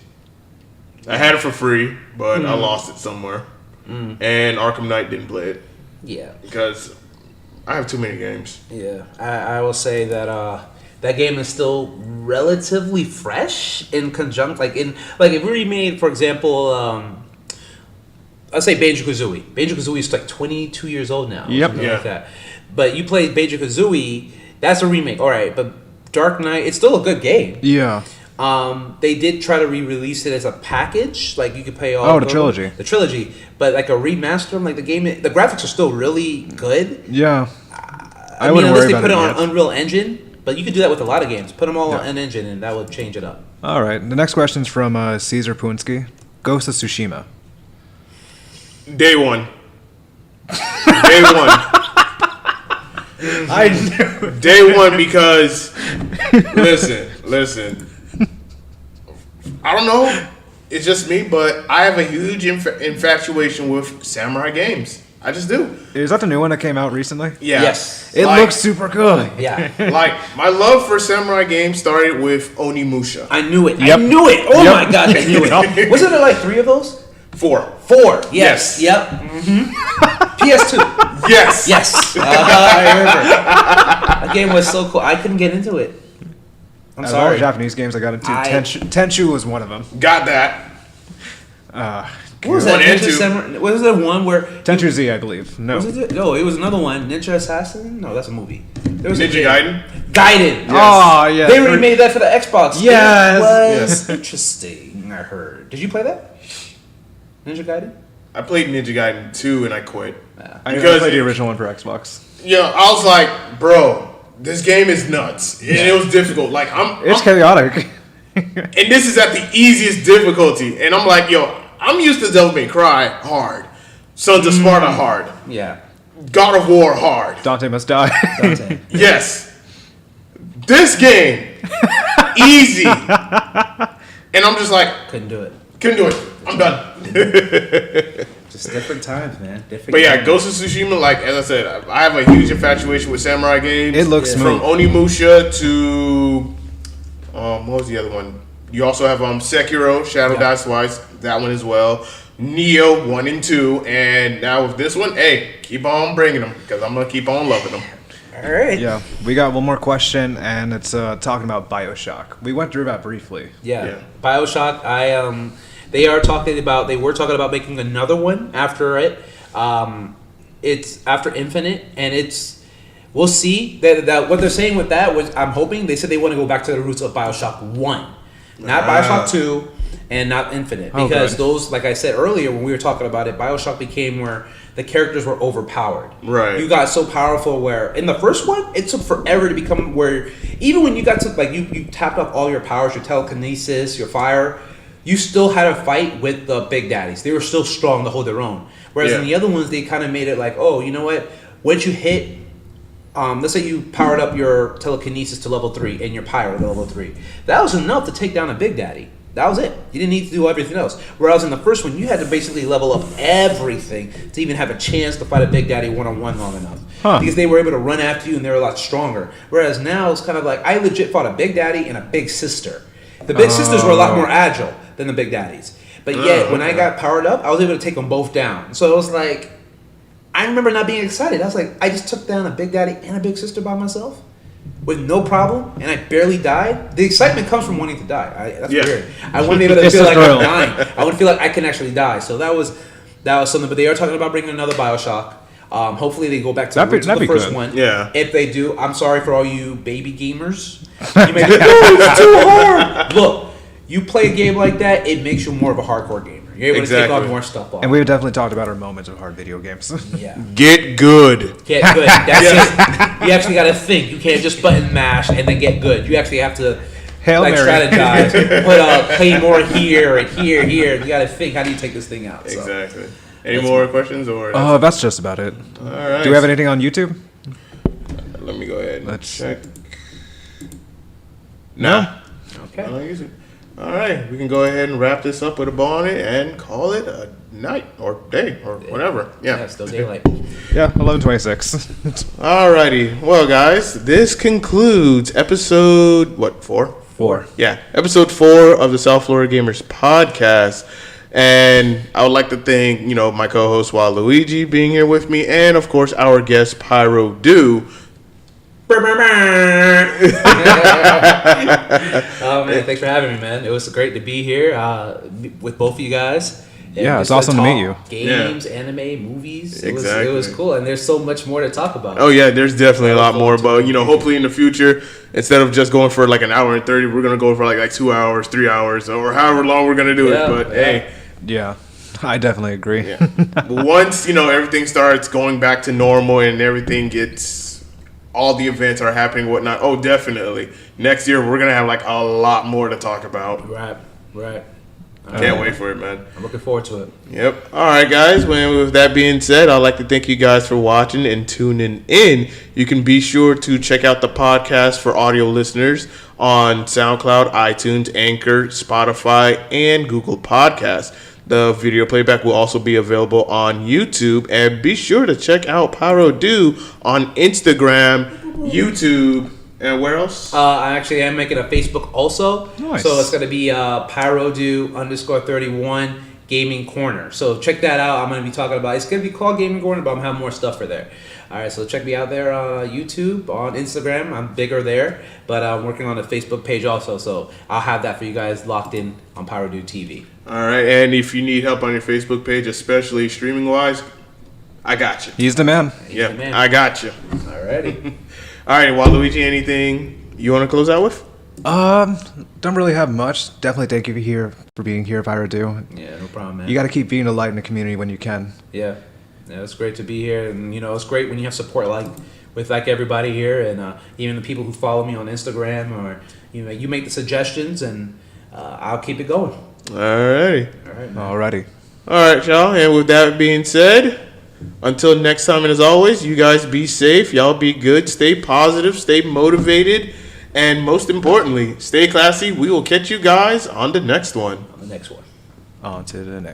I had it for free, but I lost it somewhere. And Arkham Knight didn't play it Yeah. because I have too many games. Yeah. I will say that that game is still relatively fresh in conjunct. If we remade, for example, I'll say Banjo-Kazooie. Banjo-Kazooie is like 22 years old now. Yep. Something Yeah. like that. But you played Banjo-Kazooie, that's a remake. All right, but Dark Knight, it's still a good game. Yeah. They did try to re-release it as a package, like you could pay all. Oh, the trilogy. The trilogy, but like a remaster, like the game, the graphics are still really good. Yeah. I mean, wouldn't unless worry they about put it it on yet. Unreal Engine, but you could do that with a lot of games. Put them all on Yeah. an engine, and that would change it up. All right. The next question's from Caesar Punsky. Ghost of Tsushima. Day one. Day one. I knew. Day one because, listen. I don't know. It's just me, but I have a huge infatuation with samurai games. I just do. Is that the new one that came out recently? Yeah. Yes. It looks super good. Yeah, Like, my love for samurai games started with Onimusha. I knew it. Yep. I knew it. Oh Yep. my gosh, I knew it. Wasn't there like 3 of those? 4. 4. Yes. Yes. Yep. PS2. Yes. Yes. I remember. That game was so cool. I couldn't get into it. I'm Out of all the sorry. Japanese games I got into, Tenchu was one of them. Got that. What was One that? and Ninja two. Samurai? Was there one where? Tenchu Z, I believe. No. Was it? No, it was another one. Ninja Assassin? No, that's a movie. There was a Ninja game. Gaiden. Gaiden. Oh, yeah. They remade that for the Xbox. Yes. It was Yes. interesting. I heard. Did you play that? Ninja Gaiden? I played Ninja Gaiden 2 and I quit. I Because played the it- original one for Xbox. Yeah, I was like, bro, this game is nuts. And it was difficult. Like It's I'm chaotic. and this is at the easiest difficulty. And I'm like, yo, I'm used to Devil May Cry hard. Sons of Sparta hard. Yeah. God of War hard. Dante must die. Dante. Yes. This game, easy. And I'm just like, Couldn't do it. couldn't do it. I'm done. Just different times, man. Different. But yeah, times. Ghost of Tsushima, like as I said, I have a huge infatuation with samurai games. It looks From smooth. Onimusha to what was the other one? You also have Sekiro, Shadow Dies Twice, that one as well. Neo 1 and 2, and now with this one, hey, keep on bringing them because I'm gonna keep on loving them. All right. Yeah, we got one more question, and it's talking about Bioshock. We went through that briefly. Yeah. Bioshock. They were talking about making another one after it. It's after Infinite, and we'll see that what they're saying with that was I'm hoping they said they want to go back to the roots of Bioshock 1, not Bioshock 2, and not Infinite, because those, like I said earlier when we were talking about it, Bioshock became where the characters were overpowered. Right. You got so powerful where in the first one it took forever to become where even when you got to like you tapped off all your powers, your telekinesis, your fire, you still had to fight with the big daddies. They were still strong to hold their own. Whereas in the other ones, they kind of made it like, oh, you know what? Once you hit, let's say you powered up your telekinesis to level 3 and your pyro to level 3. That was enough to take down a big daddy. That was it. You didn't need to do everything else. Whereas in the first one, you had to basically level up everything to even have a chance to fight a big daddy one-on-one long enough. Because they were able to run after you and they were a lot stronger. Whereas now, it's kind of like, I legit fought a big daddy and a big sister. The big sisters were a lot more agile than the big daddies. But yet, when I got powered up, I was able to take them both down. So it was like, I remember not being excited. I was like, I just took down a big daddy and a big sister by myself with no problem, and I barely died. The excitement comes from wanting to die. That's weird. I want to be able to It's feel a like thrill. I'm dying. I want to feel like I can actually die. So that was something. But they are talking about bringing another Bioshock. Hopefully they go back to the roots of the first good. one. Yeah. If they do, I'm sorry for all you baby gamers. You may be like, oh, it's too hard. Look, you play a game like that, it makes you more of a hardcore gamer. You're able to take on more stuff off. And we've definitely talked about our moments of hard video games. Yeah. Get good. Get good. That's it. You actually got to think. You can't just button mash and then get good. You actually have to Hail Mary. strategize. Put a claymore here and here, here. You got to think. How do you take this thing out? So. Exactly. Any more questions or? Oh, that's just about it. All right. Do we have anything on YouTube? Let me go ahead. And Let's check. No? Okay. I don't use it. All right, we can go ahead and wrap this up with a bow on it and call it a night or day or whatever. Yeah, Yeah. still daylight. Yeah, 11:26. Alrighty. Well, guys, this concludes episode 4? 4. Yeah, episode 4 of the South Florida Gamers podcast. And I would like to thank, my co-host Waluigi being here with me, and of course our guest Pyro Do. Oh man, thanks for having me, man. It was great to be here with both of you guys. And Yeah, it's just to awesome to meet talk you. Games, anime, movies. It was Exactly. cool, and there's so much more to talk about. Oh yeah, there's definitely a lot more, forward to but hopefully in the future, instead of just going for like an hour and 30, we're gonna go for like 2 hours, 3 hours, or however long we're gonna do Yeah, it. But yeah. hey. Yeah, I definitely agree. Yeah. But once, everything starts going back to normal and everything gets, all the events are happening, whatnot. Oh, definitely. Next year, we're going to have like a lot more to talk about. Right. Can't wait for it, man. I'm looking forward to it. Yep. All right, guys. Well, with that being said, I'd like to thank you guys for watching and tuning in. You can be sure to check out the podcast for audio listeners on SoundCloud, iTunes, Anchor, Spotify, and Google Podcasts. The video playback will also be available on YouTube. And be sure to check out Pyro Do on Instagram, YouTube, and where else? I actually am making a Facebook also. Nice. So it's going to be pyrodo_31 Gaming Corner. So check that out. I'm going to be talking about, it's going to be called Gaming Corner, but I'm going to have more stuff for there. All right, so check me out there on YouTube, on Instagram. I'm bigger there, but I'm working on a Facebook page also, so I'll have that for you guys locked in on Pyro Dude TV. All right, and if you need help on your Facebook page, especially streaming wise, I got you. He's the man. Yeah, the man. I got you. Alrighty. All right, Waluigi, anything you want to close out with? Don't really have much. Definitely thank you for being here, Pyro Do. Yeah, no problem, man. You got to keep being a light in the community when you can. Yeah, it's great to be here, and it's great when you have support with everybody here, and even the people who follow me on Instagram, or you make the suggestions, and I'll keep it going. All right. All right, man. Alrighty. All right, y'all. And with that being said, until next time, and as always, you guys be safe. Y'all be good. Stay positive. Stay motivated. And most importantly, stay classy. We will catch you guys on the next one. On the next one. On to the next.